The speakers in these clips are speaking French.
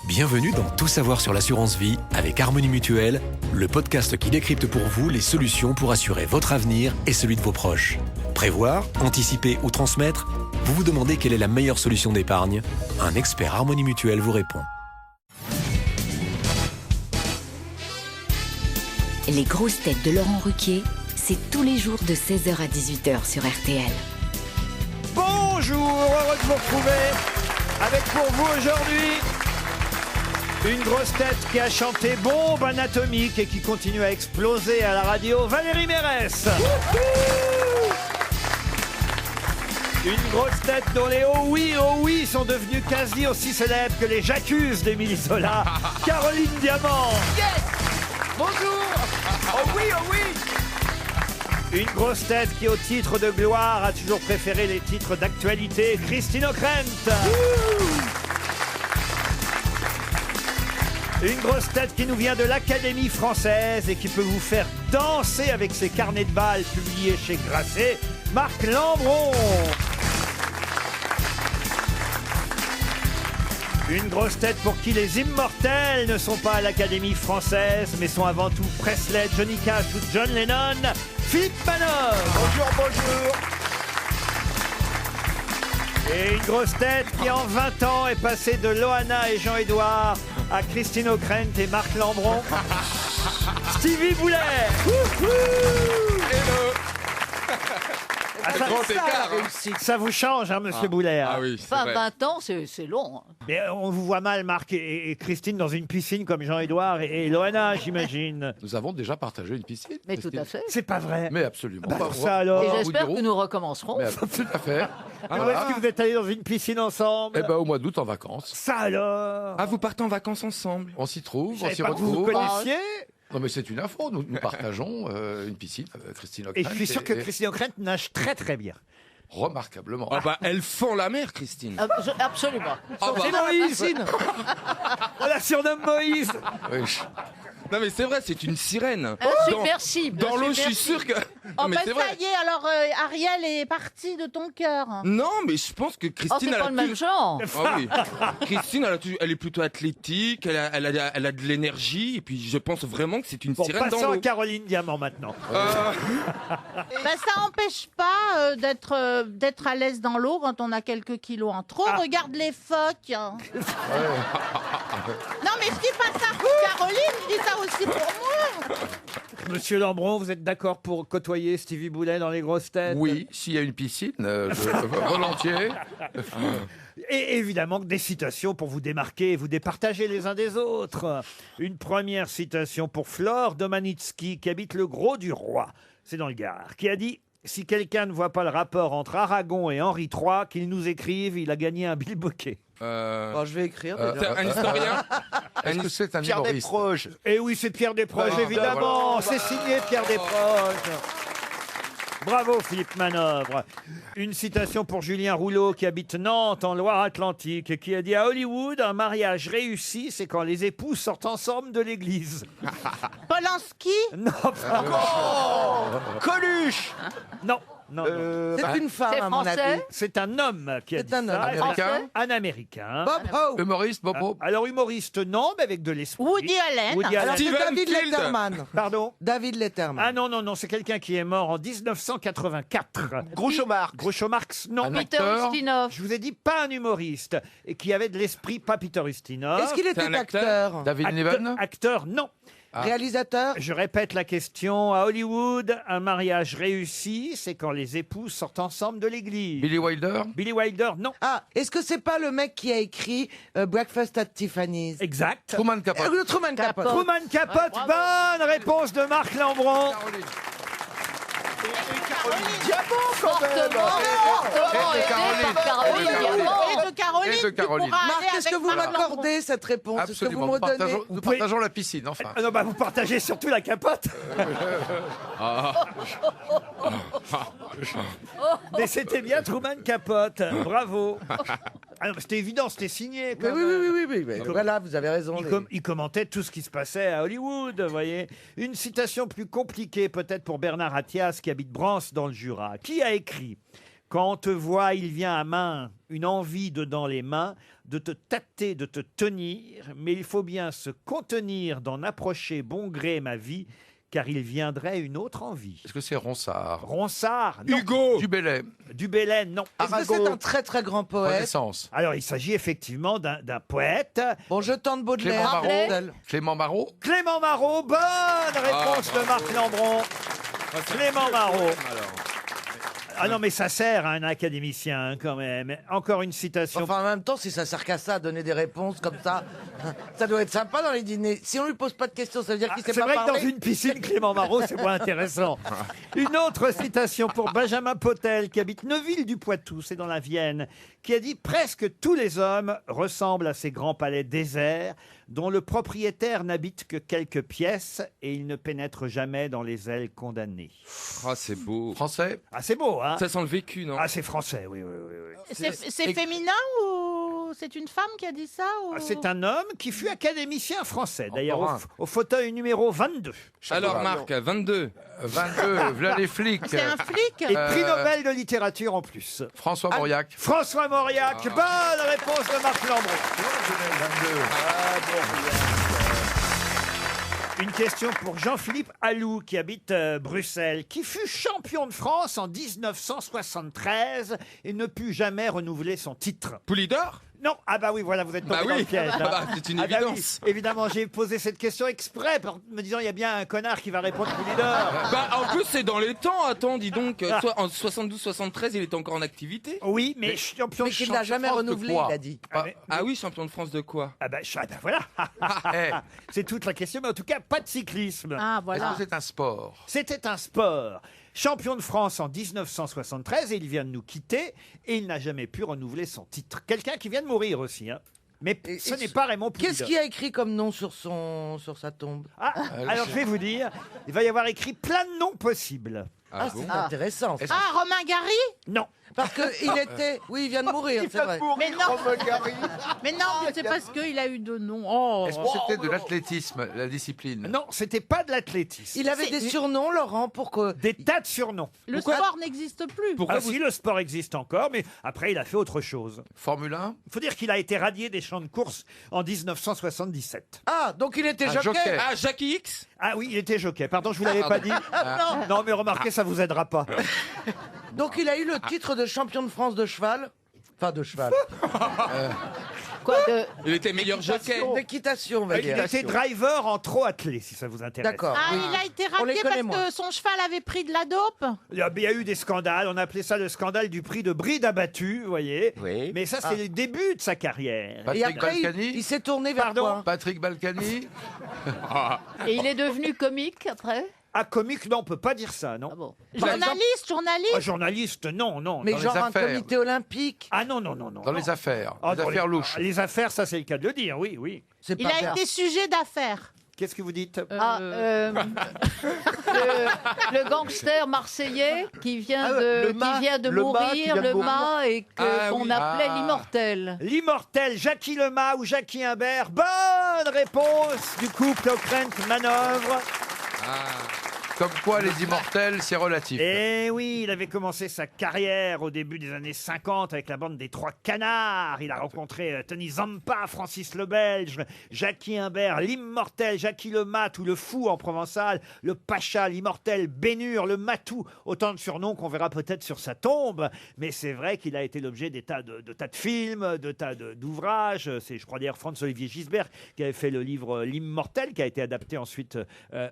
Bienvenue dans Tout savoir sur l'assurance vie avec Harmonie Mutuelle, le podcast qui décrypte pour vous les solutions pour assurer votre avenir et celui de vos proches. Prévoir, anticiper ou transmettre, vous vous demandez quelle est la meilleure solution d'épargne? Un expert Harmonie Mutuelle vous répond. Les grosses têtes de Laurent Ruquier, c'est tous les jours de 16h à 18h sur RTL. Bonjour, heureux de vous retrouver avec pour vous aujourd'hui une grosse tête qui a chanté Bombe anatomique et qui continue à exploser à la radio, Valérie Mérès. Une grosse tête dont les oh oui sont devenus quasi aussi célèbres que les j'accuse d'Émile Zola, Caroline Diamant. Yes. Bonjour. Oh oui. Une grosse tête qui, au titre de gloire, a toujours préféré les titres d'actualité, Christine O'Krent. Une grosse tête qui nous vient de l'Académie française et qui peut vous faire danser avec ses carnets de balles publiés chez Grasset, Marc Lambron. Une grosse tête pour qui les immortels ne sont pas à l'Académie française, mais sont avant tout Presley, Johnny Cash ou John Lennon, Philippe Manœuvre. Bonjour. Et une grosse tête qui en 20 ans est passée de Loana et Jean-Édouard à Christine O'Krent et Marc Lambron, Stevie Boulet. Hello. Grand écart. Ça vous change, hein, monsieur Boulet. Ah oui, c'est Enfin, vrai. 20 ans, c'est long. Mais on vous voit mal, Marc et Christine, dans une piscine comme Jean-Édouard et Loana, j'imagine. Nous avons déjà partagé une piscine. Mais tout Christine. à fait. C'est pas vrai. Mais absolument. Bah, Pas- ça alors. Et vous j'espère dirons. que nous recommencerons. Mais tout à fait. Ah, où est-ce que vous êtes allés dans une piscine ensemble? Eh ben, au mois d'août en vacances. Ça alors. Ah, vous partez en vacances ensemble? On s'y trouve, Je on savais s'y pas que vous vous retrouve. connaissiez. Non mais c'est une info, nous partageons une piscine avec Christine Et O'Krent. je suis sûr que Christine O'Krent nage très très bien. Remarquablement. Ah bah, elle fend la mer, Christine. Absolument. Ah bah, C'est Moïse. On la surnomme Moïse. Oui. Non mais c'est vrai, c'est une sirène. Insubmersible. Dans l'eau, je suis sûr que... Oh Non, mais bah c'est ça vrai. y est, alors Ariel est partie de ton cœur. Non, mais je pense que Oh, Christine... c'est elle pas a le même genre. Ah oui. Christine, elle est plutôt athlétique, elle a de l'énergie, et puis je pense vraiment que c'est une Bon, sirène dans passons à l'eau. Caroline Diamant maintenant. Bah ça empêche pas d'être à l'aise dans l'eau quand on a quelques kilos en trop. Ah. Regarde les phoques. Non mais je dis pas ça pour Caroline, je dis ça aussi pour moi. Monsieur Lambron, vous êtes d'accord pour côtoyer Stevie Boulet dans les grosses têtes? Oui, s'il y a une piscine, volontiers. Et évidemment des citations pour vous démarquer et vous départager les uns des autres. Une première citation pour Flore Domanitsky, qui habite le Gros du Roi, c'est dans le Gard, qui a dit « Si quelqu'un ne voit pas le rapport entre Aragon et Henri III, qu'il nous écrive, il a gagné un bilboquet. Je vais écrire. C'est un historien. Est-ce que c'est un Pierre humoriste? Desproges. » Et oui, c'est Pierre Desproges, Ah, évidemment. voilà. C'est signé Pierre Desproges. Bravo Philippe Manœuvre. Une citation pour Julien Rouleau qui habite Nantes en Loire-Atlantique et qui a dit « À Hollywood, un mariage réussi, c'est quand les époux sortent ensemble de l'église. Polanski » Non, Coluche. non, non. C'est une femme, C'est à mon français avis. C'est un homme qui a C'est dit un homme. ça. Américain? Un Américain. Bob Hope. Humoriste, Bobo? Alors humoriste, non, mais avec de l'esprit. Woody Allen. Woody Allen. Alors c'est Steven David Field. Letterman. Pardon? David Letterman. Ah non, c'est quelqu'un qui est mort en 1984. Groucho Marx. Groucho Marx, non. Un Peter acteur? Ustinov. Je vous ai dit pas un humoriste et qui avait de l'esprit, pas Peter Ustinov. Est-ce qu'il était un acteur acteur? David Acteur, Niven? acteur, non. Ah. Réalisateur? Je répète la question. À Hollywood, un mariage réussi, c'est quand les époux sortent ensemble de l'église. Billy Wilder? Billy Wilder, non. Ah, est-ce que c'est pas le mec qui a écrit Breakfast at Tiffany's? Exact. Truman Capote? Le Truman Capote. Truman Capote, bonne réponse de Marc Lambron. Fortement aidé par Caroline Diamant. Et de Caroline, Et de Caroline. tu pourras Marc, aller est-ce que avec vous Marc Lambron. m'accordez cette réponse? Est-ce que vous Absolument. me redonnez? Nous partageons la piscine, enfin. Ah non, bah vous partagez surtout la capote. Mais c'était bien Truman Capote. Bravo. Ah non, c'était évident, c'était signé. Oui, quand oui, même. oui. Voilà, vous avez raison. Il commentait tout ce qui se passait à Hollywood, vous voyez. Une citation plus compliquée peut-être pour Bernard Attias qui habite Brance dans le Jura. Qui a écrit Quand on te voit, il vient à main, une envie dedans les mains, de te tâter, de te tenir, mais il faut bien se contenir d'en approcher bon gré ma vie, car il viendrait une autre envie. Est-ce que c'est Ronsard? Ronsard, non. Hugo. Du Bellay. Du Bellay, non. Est-ce que c'est un très très grand poète? Renaissance. Alors, il s'agit effectivement d'un poète. Bon, je tente Clément Baudelaire. Marot. Clément Marot. Clément Marot, bonne réponse de Marc Lambron. Clément Marot. Ah non, mais ça sert à un académicien hein, quand même. Encore une citation. Enfin, en même temps, si ça sert qu'à ça, donner des réponses comme ça doit être sympa dans les dîners. Si on lui pose pas de questions, ça veut dire qu'il sait C'est pas vrai parler. que dans une piscine, Clément Marot, c'est moins intéressant. Une autre citation pour Benjamin Potel, qui habite Neuville-du-Poitou, c'est dans la Vienne, qui a dit « Presque tous les hommes ressemblent à ces grands palais déserts, dont le propriétaire n'habite que quelques pièces et il ne pénètre jamais dans les ailes condamnées. Ah, c'est beau. » Français. Ah, c'est beau, hein? Ça sent le vécu, non? Ah, c'est français, oui, oui, oui. oui. C'est féminin ou c'est une femme qui a dit ça ou... Ah, c'est un homme qui fut académicien français, d'ailleurs Encore au fauteuil numéro 22. Alors, Marc, 22. 22. Voilà les flics. C'est un flic. Et prix Nobel de littérature en plus. François Mauriac. François Mauriac, bonne réponse de Marc Lambron. 22. Une question pour Jean-Philippe Alou, qui habite Bruxelles, qui fut champion de France en 1973 et ne put jamais renouveler son titre. Poulidor? Non, ah bah oui, voilà, vous êtes tombé Bah dans oui. le piège. hein. Bah, c'est une Ah bah oui, évidence. évidemment, j'ai posé cette question exprès, pour me disant, il y a bien un connard qui va répondre Poulidor. Bah, en plus, c'est dans les temps. Attends, dis donc. En 72-73, il était encore en activité. Oui, mais champion Mais de qu'il n'a jamais France de renouvelé, quoi il a dit. Ah, mais- Ah oui, champion de France de quoi? Ah bah, voilà. Eh, C'est toute la question, mais en tout cas, pas de cyclisme. Ah Est-ce voilà. que c'est un sport? C'était un sport. Champion de France en 1973 et il vient de nous quitter et il n'a jamais pu renouveler son titre. Quelqu'un qui vient de mourir aussi, hein. Mais Et- ce et n'est ce- pas Raymond Poulidor. Qu'est-ce qu'il a écrit comme nom sur sa tombe? Ah, alors je vais vous dire, il va y avoir écrit plein de noms possibles. Ah, c'est intéressant. Est-ce Ah, Romain Gary? Non. Parce qu'il était... Oui, il vient de mourir, c'est vrai. Mais non. Mais non, mais c'est parce qu'il a eu deux noms. Oh. Est-ce que c'était de l'athlétisme, la discipline? Non, c'était pas de l'athlétisme. Il avait des surnoms, Laurent, pour que... Des tas de surnoms. Le sport n'existe plus. Ah si, le sport existe encore, mais après il a fait autre chose. Formule 1? Il faut dire qu'il a été radié des champs de course en 1977. Ah, donc il était Un jockey. jockey. Ah, Jackie X? Ah oui, il était jockey. Pardon, je vous l'avais pas dit. Non, mais remarquez, ça vous aidera pas. Donc il a eu le titre de champion de France de cheval. Enfin, de cheval. Quoi de... Il était meilleur jockey. D'équitation, on va Il dire. était driver en trot attelé, si ça vous intéresse. D'accord. Ah, oui. il a été On les radié connaît parce moins. que son cheval avait pris de la dope. Il y a eu des scandales, on appelait ça le scandale du prix de bride abattu, vous voyez. Oui. Mais ça, c'est le début de sa carrière. Et Patrick après, Balkany? il s'est tourné vers Pardon quoi? Patrick Balkany? Et il est devenu comique après? Ah, comique, non, on peut pas dire ça, non. Ah bon. Journaliste. Ah, journaliste, non, non. Mais Dans les genre un affaires. comité olympique. Ah non, non, non, non. Dans non. les affaires. Ah, Les dans affaires louches. Les affaires, ça c'est le cas de le dire, oui, oui. C'est Il pas a bien. été sujet d'affaires. Qu'est-ce que vous dites Ah, le gangster marseillais qui vient le mât, qui vient de le mât qui mourir, vient de le mourir. mât, et Ah qu'on oui. appelait Ah. l'immortel. L'immortel Jackie Lemas ou Jackie Imbert. Bonne réponse du couple Ockrent-Manœuvre. Comme quoi, les immortels, c'est relatif. Eh oui, il avait commencé sa carrière au début des années 50 avec la bande des Trois Canards. Il a rencontré Tony Zampa, Francis le Belge, Jackie Imbert, l'immortel Jackie le Mat ou le fou en provençal, le Pacha, l'immortel Bénur, le Matou. Autant de surnoms qu'on verra peut-être sur sa tombe. Mais c'est vrai qu'il a été l'objet des tas de films, de tas d'ouvrages. C'est, je crois d'ailleurs, Franz-Olivier Gisbert qui avait fait le livre L'Immortel, qui a été adapté ensuite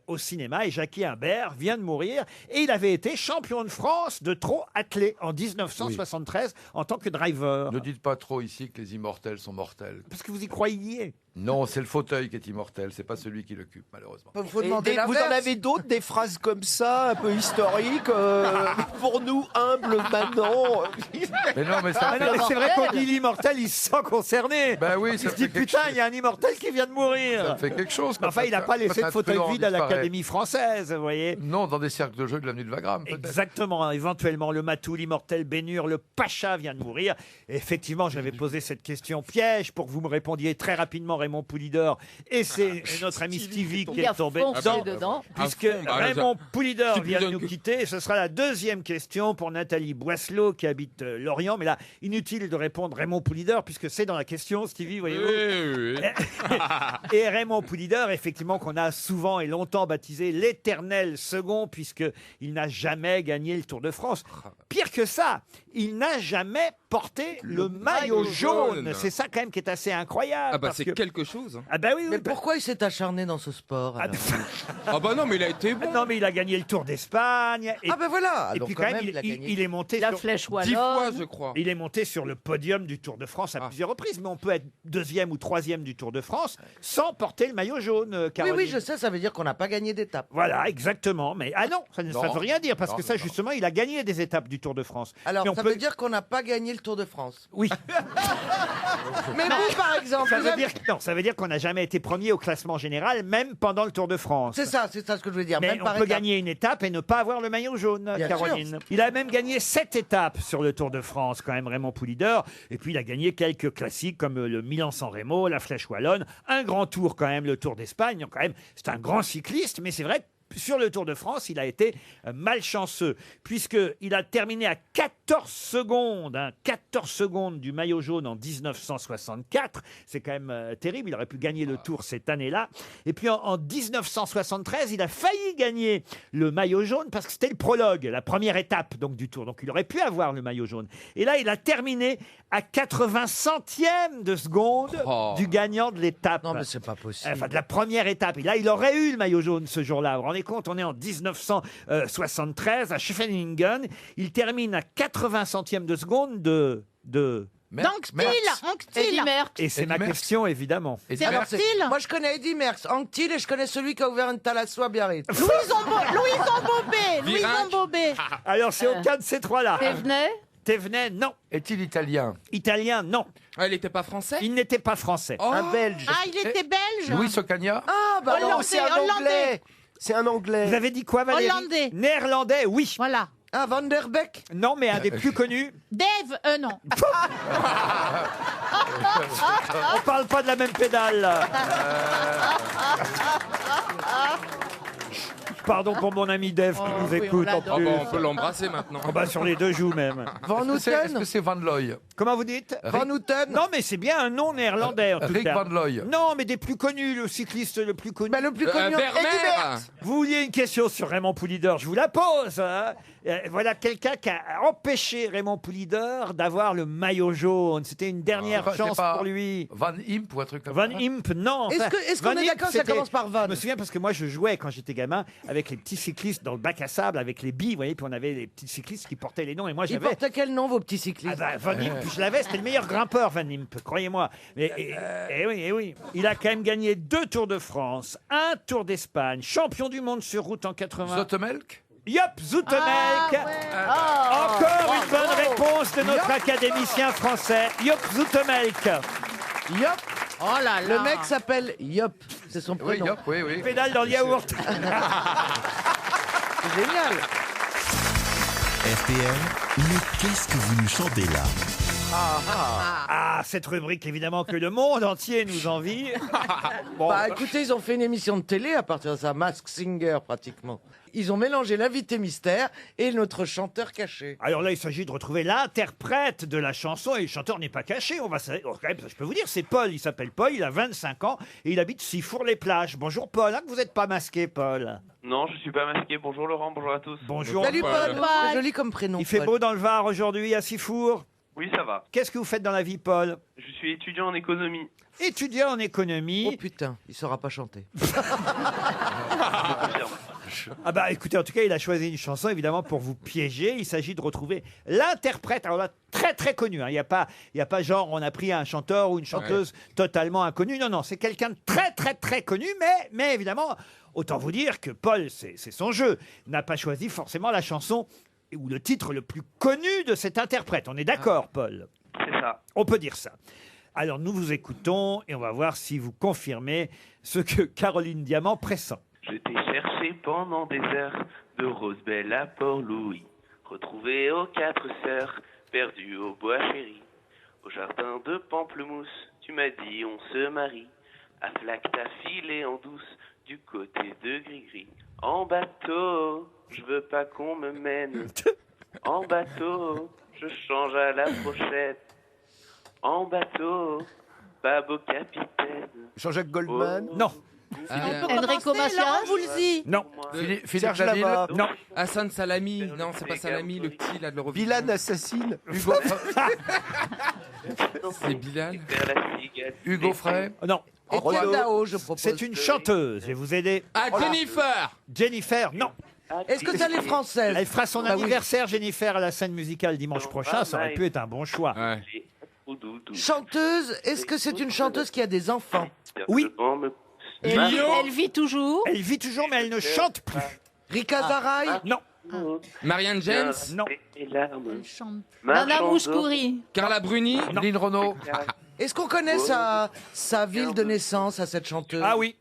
au cinéma. Et Jackie Imbert vient de mourir et il avait été champion de France de trot attelé en 1973 en tant que driver. Ne dites pas trop ici que les immortels sont mortels. Parce que vous y croyez. Non, c'est le fauteuil qui est immortel, c'est pas celui qui l'occupe, malheureusement. Faut demander Vous en l'inverse. avez d'autres, des phrases comme ça, un peu historiques, pour nous, humbles maintenant. Mais non, mais ça Ah non, mais fait... c'est vrai qu'on dit l'immortel, il se sent concerné. Ben oui, Il ça se dit fait quelque putain, chose. il y a un immortel qui vient de mourir. Ça fait quelque chose. Mais enfin, il n'a pas laissé de fauteuil vide à l'Académie française. française, vous voyez. Non, dans des cercles de jeu de l'avenue de Wagram, peut-être. Exactement, éventuellement le Matou, l'immortel Bénur, le Pacha vient de mourir. Et effectivement, j'avais posé cette question piège pour que vous me répondiez très rapidement, Raymond Poulidor, et c'est notre ami Stevie qui Il a est tombé foncé dedans. dedans. Puisque À fond, bah, Raymond Poulidor c'est plus vient de jeune nous que- quitter, et ce sera la deuxième question pour Nathalie Boisselot qui habite Lorient. Mais là, inutile de répondre Raymond Poulidor puisque c'est dans la question, Stevie, voyez-vous. Oui, oui. Et Raymond Poulidor, effectivement, qu'on a souvent et longtemps baptisé l'éternel second, puisqu'il n'a jamais gagné le Tour de France. Pire que ça, il n'a jamais porté le maillot maillot jaune. jaune. C'est ça quand même qui est assez incroyable. Ah bah parce c'est que- quelque chose. Ah bah oui, oui. Mais pourquoi il s'est acharné dans ce sport Ah, alors Ah bah non, mais il a été bon. non, mais il a gagné le Tour d'Espagne. Et, Ah ben voilà. et Donc puis quand quand même, même, il a gagné. il est monté La sur... flèche 10 fois, wallonne. je crois. Il est monté sur le podium du Tour de France à plusieurs reprises, mais on peut être deuxième ou troisième du Tour de France sans porter le maillot jaune, Oui, Caroline. oui, je sais, ça veut dire qu'on n'a pas gagné d'étape. Voilà, exactement. Mais ah non, ça ne Non. veut rien dire parce Non, que ça, non. justement, il a gagné des étapes du Tour de France. Alors, Mais on ça peut- veut dire qu'on n'a pas gagné le Tour de France. Oui, Mais vous, par exemple, ça vous veut avez- dire non, ça veut dire qu'on n'a jamais été premier au classement général, même pendant le Tour de France. c'est ça ce que je veux dire. Mais même on par peut étape. gagner une étape et ne pas avoir le maillot jaune, Bien Caroline. sûr. Il a même gagné 7 étapes sur le Tour de France, quand même, Raymond Poulidor. Et puis, il a gagné quelques classiques comme le Milan-San Remo, la Flèche Wallonne, un grand tour, quand même, le Tour d'Espagne. Donc, quand même, c'est un grand cycliste, mais c'est vrai que sur le Tour de France, il a été malchanceux, puisqu'il a terminé à 14 secondes, 14 secondes du maillot jaune en 1964. C'est quand même terrible, il aurait pu gagner le Tour cette année-là. Et puis en 1973, il a failli gagner le maillot jaune parce que c'était le prologue, la première étape donc, du Tour. Donc il aurait pu avoir le maillot jaune. Et là, il a terminé à 80 centièmes de seconde Oh. du gagnant de l'étape. Non, mais c'est pas possible. Enfin, de la première étape. Et là, il aurait eu le maillot jaune ce jour-là. Vous vous rendez compte, on est en 1973 à Schwenningen. Il termine à 80 centièmes de seconde de... D'Anctil, Eddie Anctil. Merckx. Et c'est Eddie ma Merckx. question, évidemment. C'est Alors, Anctil. moi, je connais Eddy Merckx, Anctil, et je connais celui qui a ouvert une thalasso à Biarritz. Louison Bobet. Virac. Bobet. Alors, c'est aucun de ces trois-là. Thévenet. Thévenet, non. Est-il italien? Italien, non. Ah, il était pas français. Il n'était pas français. Oh. Un Belge. Ah, il était belge. Louis Socagna? Ah, bah non, Hollandais, c'est un Hollandais. anglais. C'est un anglais. Vous avez dit quoi, Valérie? Hollandais. Néerlandais, oui. Voilà. Ah, Van der Beek. Non, mais un des plus connus. Dave, non. On parle pas de la même pédale. Pardon pour mon ami Dave qui Oh, nous oui, on écoute en l'adore. Ah plus. bah, on peut l'embrasser maintenant. Ah bah, sur les deux joues même. Van Est-ce Houten. que c'est Van Looy? Comment vous dites? Van Houten. Non, mais c'est bien un nom néerlandais en tout Rick cas. Van Looy. Non, mais des plus connus, le cycliste le plus connu. Bah, le plus connu. Eddy Vermeer. Merckx. Vous vouliez une question sur Raymond Poulidor, je vous la pose. Hein. Voilà quelqu'un qui a empêché Raymond Poulidor d'avoir le maillot jaune. C'était une dernière C'est chance pas pour lui. Van Imp ou un truc comme Van ça? Imp, non. Est-ce Enfin, que- est-ce qu'on Van est Imp, d'accord que ça c'était- commence par Van? Je me souviens parce que moi je jouais quand j'étais gamin avec les petits cyclistes dans le bac à sable avec les billes, vous voyez, puis on avait les petits cyclistes qui portaient les noms et moi Ils j'avais. portaient quel nom, vos petits Ah cyclistes? bah, Van Imp, je l'avais, c'était le meilleur grimpeur, Van Imp, croyez-moi. Mais oui, oui. Il a quand même gagné 2 Tours de France, un Tour d'Espagne, champion du monde sur route en 80. Zotemelk? Yop, Zoetemelk. Encore une bonne réponse de notre académicien français, Yop Zoetemelk. Yop. Oh là là. Le mec s'appelle Yop. C'est son Oui, prénom. Yop, oui, oui. Pédale dans le yaourt. C'est génial. RTL, mais qu'est-ce que vous nous chantez là? Ah, cette rubrique évidemment que le monde entier nous envie. Bon, Bah écoutez, ils ont fait une émission de télé à partir de ça, Mask Singer pratiquement. Ils ont mélangé l'invité mystère et notre chanteur caché. alors là, il s'agit de retrouver l'interprète de la chanson et le chanteur n'est pas caché. On va quand même, je peux vous dire, c'est Paul. Il s'appelle Paul, il a 25 ans et il habite Sifour-les-Plages. Bonjour Paul, hein, que vous n'êtes pas masqué, Paul. Non, je suis pas masqué. Bonjour Laurent, bonjour à tous. Bonjour. Salut Paul. Paul, c'est joli comme prénom. Il fait Paul. beau dans le Var aujourd'hui à Sifour. Oui, ça va. Qu'est-ce que vous faites dans la vie, Paul? Je suis étudiant en économie. Étudiant en Oh économie. putain, il saura pas chanter. Je confirme. Ah bah écoutez, en tout cas, il a choisi une chanson évidemment pour vous piéger. Il s'agit de retrouver l'interprète. Alors là, très très connu. Hein. Il n'y a pas genre on a pris un chanteur ou une chanteuse totalement inconnue. Non, non, c'est quelqu'un de très très très connu. Mais évidemment, autant vous dire que Paul, c'est son jeu, n'a pas choisi forcément la chanson ou le titre le plus connu de cet interprète. On est d'accord, Paul? C'est ça. On peut dire ça. Alors nous vous écoutons et on va voir si vous confirmez ce que Caroline Diamant pressent. Je t'ai cherché pendant des heures, de Rosebelle à Port-Louis, retrouvé aux 4 sœurs, perdu au bois chéri. Au jardin de Pamplemousse, tu m'as dit on se marie. Aflac t'a filé en douce du côté de Gris-Gris. En bateau, je veux pas qu'on me mène. En bateau, je change à la prochaine. En bateau, pas beau capitaine. Jean-Jacques Goldman. Non. Enrico Macias. Laurent Voulzy. Non. Philippe Serge Jamil. Lama. Non. Hassan Salami. Non, c'est pas Salami, le petit là de l'Eurovision. Bilal assassine. C'est Bilal. Vers la cigale. Hugo Frey. Non. Étienne Dao, je propose. C'est une chanteuse. Je vais vous aider. Ah, Jennifer. Jennifer, non. Est-ce que ça les françaises? Elle fera son Bah oui. anniversaire, Jennifer, à la scène musicale dimanche prochain. Ça aurait pu être un bon choix. Ouais. Chanteuse, est-ce que c'est une chanteuse qui a des enfants? Oui. Elle vit toujours. Elle vit toujours, mais elle ne chante plus. Rika Zaraï? Non. Marianne James. Non. Elle chante. Nana Mouskouri. Carla Bruni. Lynn Renaud. Est-ce qu'on connaît sa ville de naissance à cette chanteuse? Ah oui.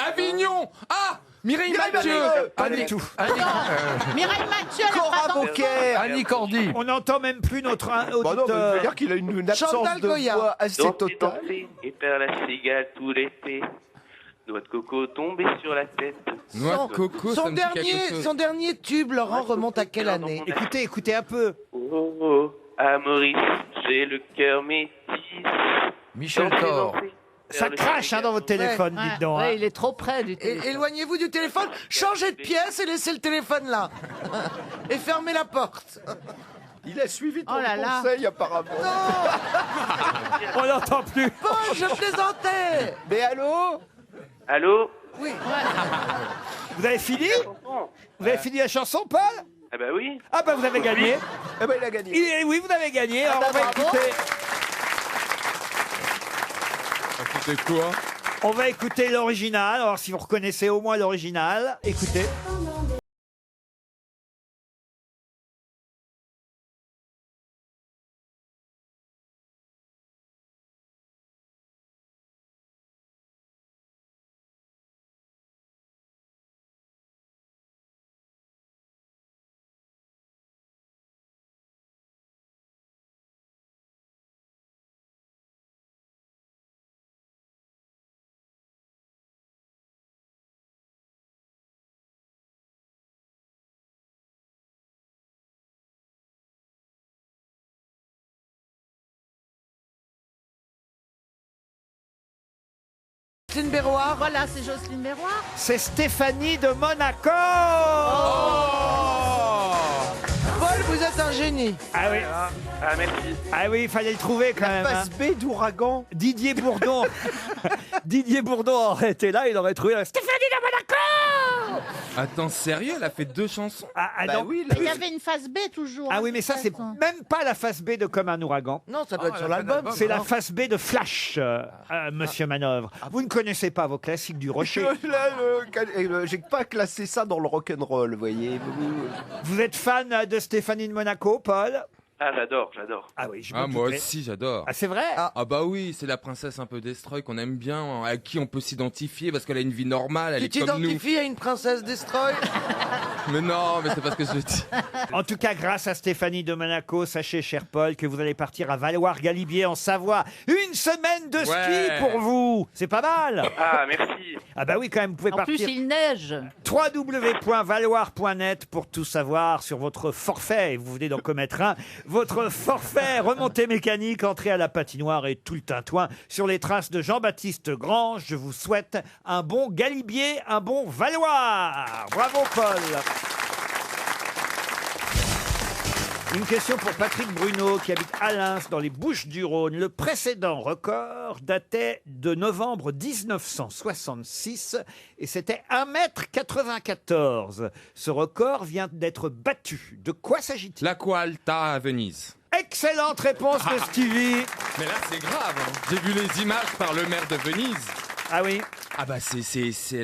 Avignon. Ah, Mireille Mathieu. Pas du tout. Mireille Mathieu, elle a Cora pas d'enfant. Beaucaire. Annie Cordy. On n'entend même plus notre Bah non, mais auditeur. ça veut dire qu'il a une absence Chantal de Goya. voix assez Danser, totale. danser et faire la cigale tout l'été. Noix de coco tombée sur la tête. Noix de coco, ça me dit quelque chose. Son dernier tube, Laurent, remonte à quelle année? Écoutez un peu. Oh, oh, à Maurice, j'ai le cœur métis. Michel Danser, Thor. danser, Ça faire le crache Sénégal. dans votre téléphone, Ouais, dites donc. hein. ouais, il est trop près du téléphone. Éloignez-vous du téléphone, changez de pièce et laissez le téléphone là. Et fermez la porte. Il a suivi ton Oh là là. conseil apparemment. On n'entend plus. Bon, je plaisantais. Mais allô? Allô? Oui. Vous avez fini? Vous avez fini la chanson, Paul? Ah bah oui. Ah bah vous avez gagné. Eh ben il a gagné. Oui, vous avez gagné. Alors on va écouter. C'était quoi? On va écouter l'original. Alors si vous reconnaissez au moins l'original, écoutez. Jocelyne Berroir. Voilà, c'est Jocelyne Berroir. C'est Stéphanie de Monaco. Paul, vous êtes un génie. Ah oui. Ah merci. Ah oui, il fallait le trouver quand même. Face B d'ouragan. Didier Bourdon. Didier Bourdon aurait été là, il aurait trouvé Stéphanie de Monaco. Attends, sérieux? Elle a fait 2 chansons. Ah Bah non. oui, Il y avait une phase B toujours. Ah hein, oui, mais ça, de c'est toute façon. même pas la face B de Comme un ouragan. Non, ça doit être elle sur a fait l'album. l'album. C'est la non face B de Flash, Monsieur Manœuvre. Vous ne connaissez pas vos classiques du Rocher. Là, j'ai pas classé ça dans le rock'n'roll, vous voyez. Vous êtes fan de Stéphanie de Monaco, Paul? Ah j'adore, j'adore. Ah oui, je Ah, me moi doutais. aussi, j'adore. Ah, c'est vrai? Ah. Ah bah oui, c'est la princesse un peu destroy qu'on aime bien, à qui on peut s'identifier parce qu'elle a une vie normale, elle Tu est comme nous. t'identifies à une princesse Destroy? Mais non, mais c'est pas ce que je dis. En tout cas, grâce à Stéphanie de Monaco, sachez, cher Paul, que vous allez partir à Valoir-Galibier en Savoie. Une semaine de ski Ouais. pour vous. C'est pas mal. Ah merci. Ah bah oui, quand même, vous pouvez En plus, partir. il neige. www.valoir.net pour tout savoir sur votre forfait. Vous venez d'en commettre un. Votre forfait remontée mécanique, entrée à la patinoire et tout le tintouin. Sur les traces de Jean-Baptiste Grange, je vous souhaite un bon Galibier, un bon Valoir. Bravo, Paul. Une question pour Patrick Bruno qui habite Alins dans les Bouches-du-Rhône. Le précédent record datait de novembre 1966 et c'était 1,94 m. Ce record vient d'être battu. De quoi s'agit-il? L'Aqua Alta à Venise. Excellente réponse de Stevie. Mais là, c'est grave. Hein. J'ai vu les images par le maire de Venise. Ah oui? Ah bah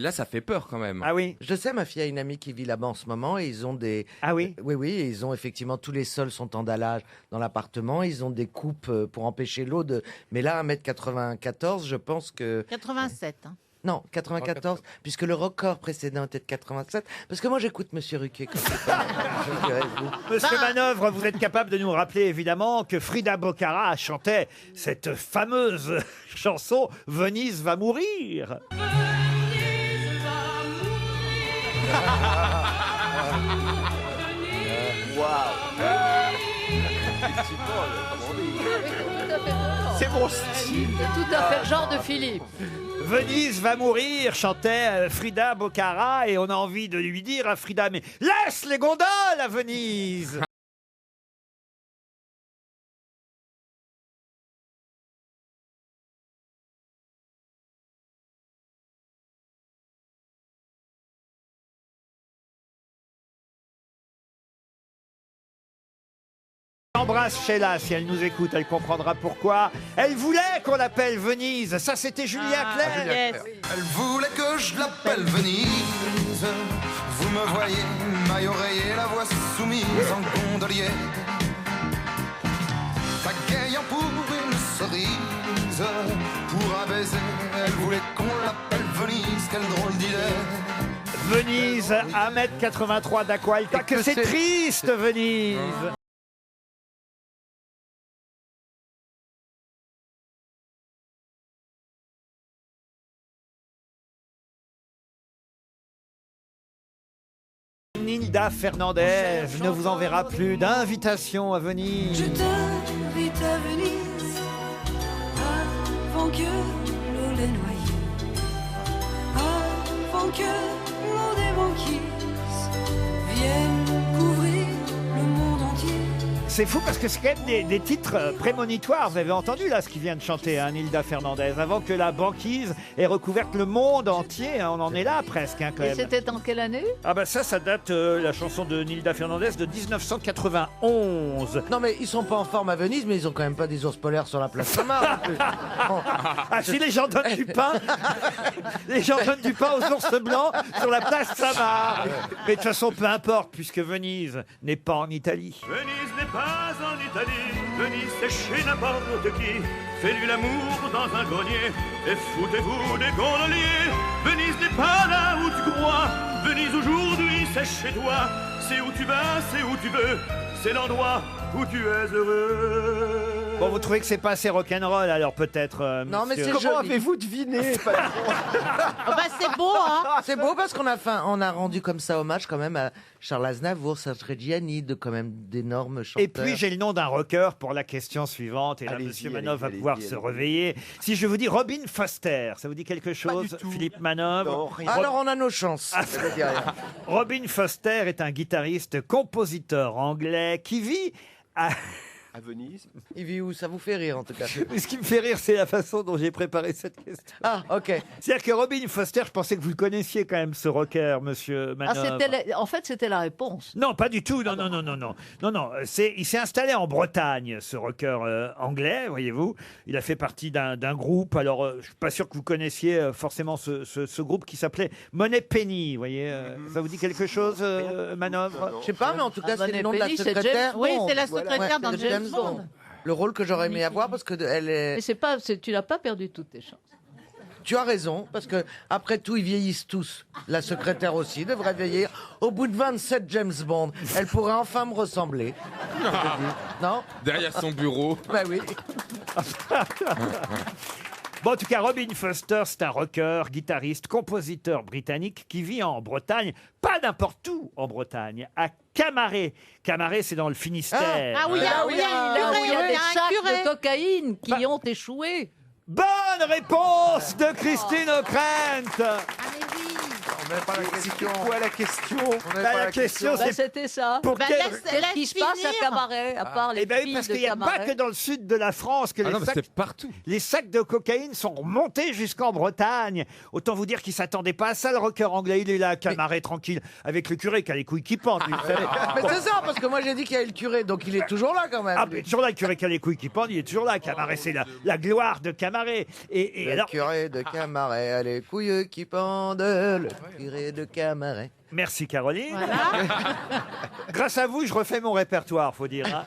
là, ça fait peur quand même. Ah oui? Je sais, ma fille a une amie qui vit là-bas en ce moment et ils ont des... Ah oui? Oui, et ils ont effectivement, tous les sols sont en dallage dans l'appartement, ils ont des coupes pour empêcher l'eau de... Mais là, 1,94 m, je pense que... 87. Hein. Non, 94, puisque le record précédent était de 87. Parce que moi, j'écoute Monsieur Ruquier. Quand je parle. Je dirais, vous. Monsieur Manœuvre, vous êtes capable de nous rappeler évidemment que Frida Boccara chantait cette fameuse chanson « Venise va mourir ». C'est mon style. C'est tout à fait le genre de Philippe. Venise va mourir, chantait Frida Boccara, et on a envie de lui dire à Frida, mais laisse les gondoles à Venise. J'embrasse Sheila, si elle nous écoute, elle comprendra pourquoi. Elle voulait qu'on l'appelle Venise, ça c'était Julien Clerc. Elle voulait que je l'appelle Venise. Vous me voyez, maille oreiller, la voix soumise en gondolier. Pagayant pour une cerise, pour un baiser. Elle voulait qu'on l'appelle Venise, quelle drôle d'idée. Venise, 1m83 d'aqua alta, que c'est triste Venise. Nilda Fernandez ne vous enverra plus d'invitation à Venise. Je t'invite à Venise avant que l'eau les noie, avant que l'eau des banquises vienne couvrir le monde entier. C'est fou parce que c'est quand même des titres prémonitoires. Vous avez entendu là ce qu'il vient de chanter, hein, Nilda Fernandez, avant que la banquise ait recouvert le monde entier. Hein, on en est là presque hein, quand Et même. c'était en quelle année? Ah bah ça date, la chanson de Nilda Fernandez de 1991. Non, mais ils sont pas en forme à Venise, mais ils ont quand même pas des ours polaires sur la place Saint-Marc. Ah si les gens donnent du pain, les gens donnent du pain aux ours blancs sur la place Saint-Marc. Mais de toute façon, peu importe, puisque Venise n'est pas en Italie. Venise n'est pas en Italie, Venise c'est chez n'importe qui. Fais-lui l'amour dans un grenier et foutez-vous des gondoliers. Venise n'est pas là où tu crois, Venise aujourd'hui c'est chez toi. C'est où tu vas, c'est où tu veux, c'est l'endroit où tu es heureux. Bon, vous trouvez que c'est pas assez rock'n'roll alors peut-être Non, mais monsieur c'est Comment joli. avez-vous deviné C'est beau, hein. C'est beau parce on a rendu comme ça hommage quand même à Charles Aznavour, Serge Reggiani, de quand même d'énormes chanteurs. Et puis j'ai le nom d'un rocker pour la question suivante. Et là, Allez-y, monsieur allez-y, Manœuvre va allez-y, pouvoir allez-y. se réveiller. Si je vous dis Robin Foster, ça vous dit quelque chose, Philippe Manœuvre? Non, rien. Alors on a nos chances. Ça veut dire rien. Robin Foster est un guitariste, compositeur anglais qui vit à... À Venise. Il vit où? Ça vous fait rire en tout cas. Mais ce qui me fait rire, c'est la façon dont j'ai préparé cette question. Ah, ok. C'est-à-dire que Robin Foster, je pensais que vous le connaissiez quand même, ce rocker, monsieur Ah, Manœuvre. en fait, c'était la réponse. Non, pas du tout. Non, non, non, non, non. Non, non. Il s'est installé en Bretagne, ce rocker anglais, voyez-vous. Il a fait partie d'un groupe. Alors, je suis pas sûr que vous connaissiez forcément ce groupe qui s'appelait Money Penny. Vous voyez, ça vous dit quelque chose, Manœuvre? Je sais pas, mais en tout cas, Ah, c'est le nom de la Money Penny, c'est secrétaire. James Oui, Bond. c'est la Voilà. secrétaire Ouais, dans c'est James Bond. Le rôle que j'aurais aimé avoir parce que elle est. Mais c'est pas, tu n'as pas perdu toutes tes chances. Tu as raison, parce que après tout, ils vieillissent tous. La secrétaire aussi devrait vieillir. Au bout de 27 James Bond, elle pourrait enfin me ressembler. Je te dis. Non? Derrière son bureau. Bah oui. Bon, en tout cas, Robin Foster, c'est un rocker, guitariste, compositeur britannique qui vit en Bretagne, pas n'importe où en Bretagne, à Camaret. Camaret, c'est dans le Finistère. Ah oui, Là où il il y y a a, un là où il y a curé, des un sacs curé. de cocaïne qui Bah. ont échoué. Bonne réponse de Christine O'Krent. On n'avait pas la question. C'est quoi la question La question, Bah, c'est c'était ça. pour Bah, quelle... Qu'est-ce qui se passe à Camaret, à part les Eh ben oui, filles parce de qu'il n'y a pas Camaret? que dans le sud de la France que Ah non, mais les, c'est partout. les sacs de cocaïne sont remontés jusqu'en Bretagne. Autant vous dire qu'il ne s'attendait pas à ça, le rocker anglais. Il est là, à Camaret, tranquille, avec le curé qui a les couilles qui pendent. lui, vous savez. Mais c'est ça, parce que moi j'ai dit qu'il y avait le curé, donc il est toujours là quand même. Ah, mais toujours là, le curé qui a les couilles qui pendent, il est toujours là. Camaret, c'est la gloire de Camaret. Et Le alors, curé de Camaret a les couilles qui pendent, le curé de Camaret. Merci Caroline. Voilà. Grâce à vous, je refais mon répertoire, faut dire. Hein.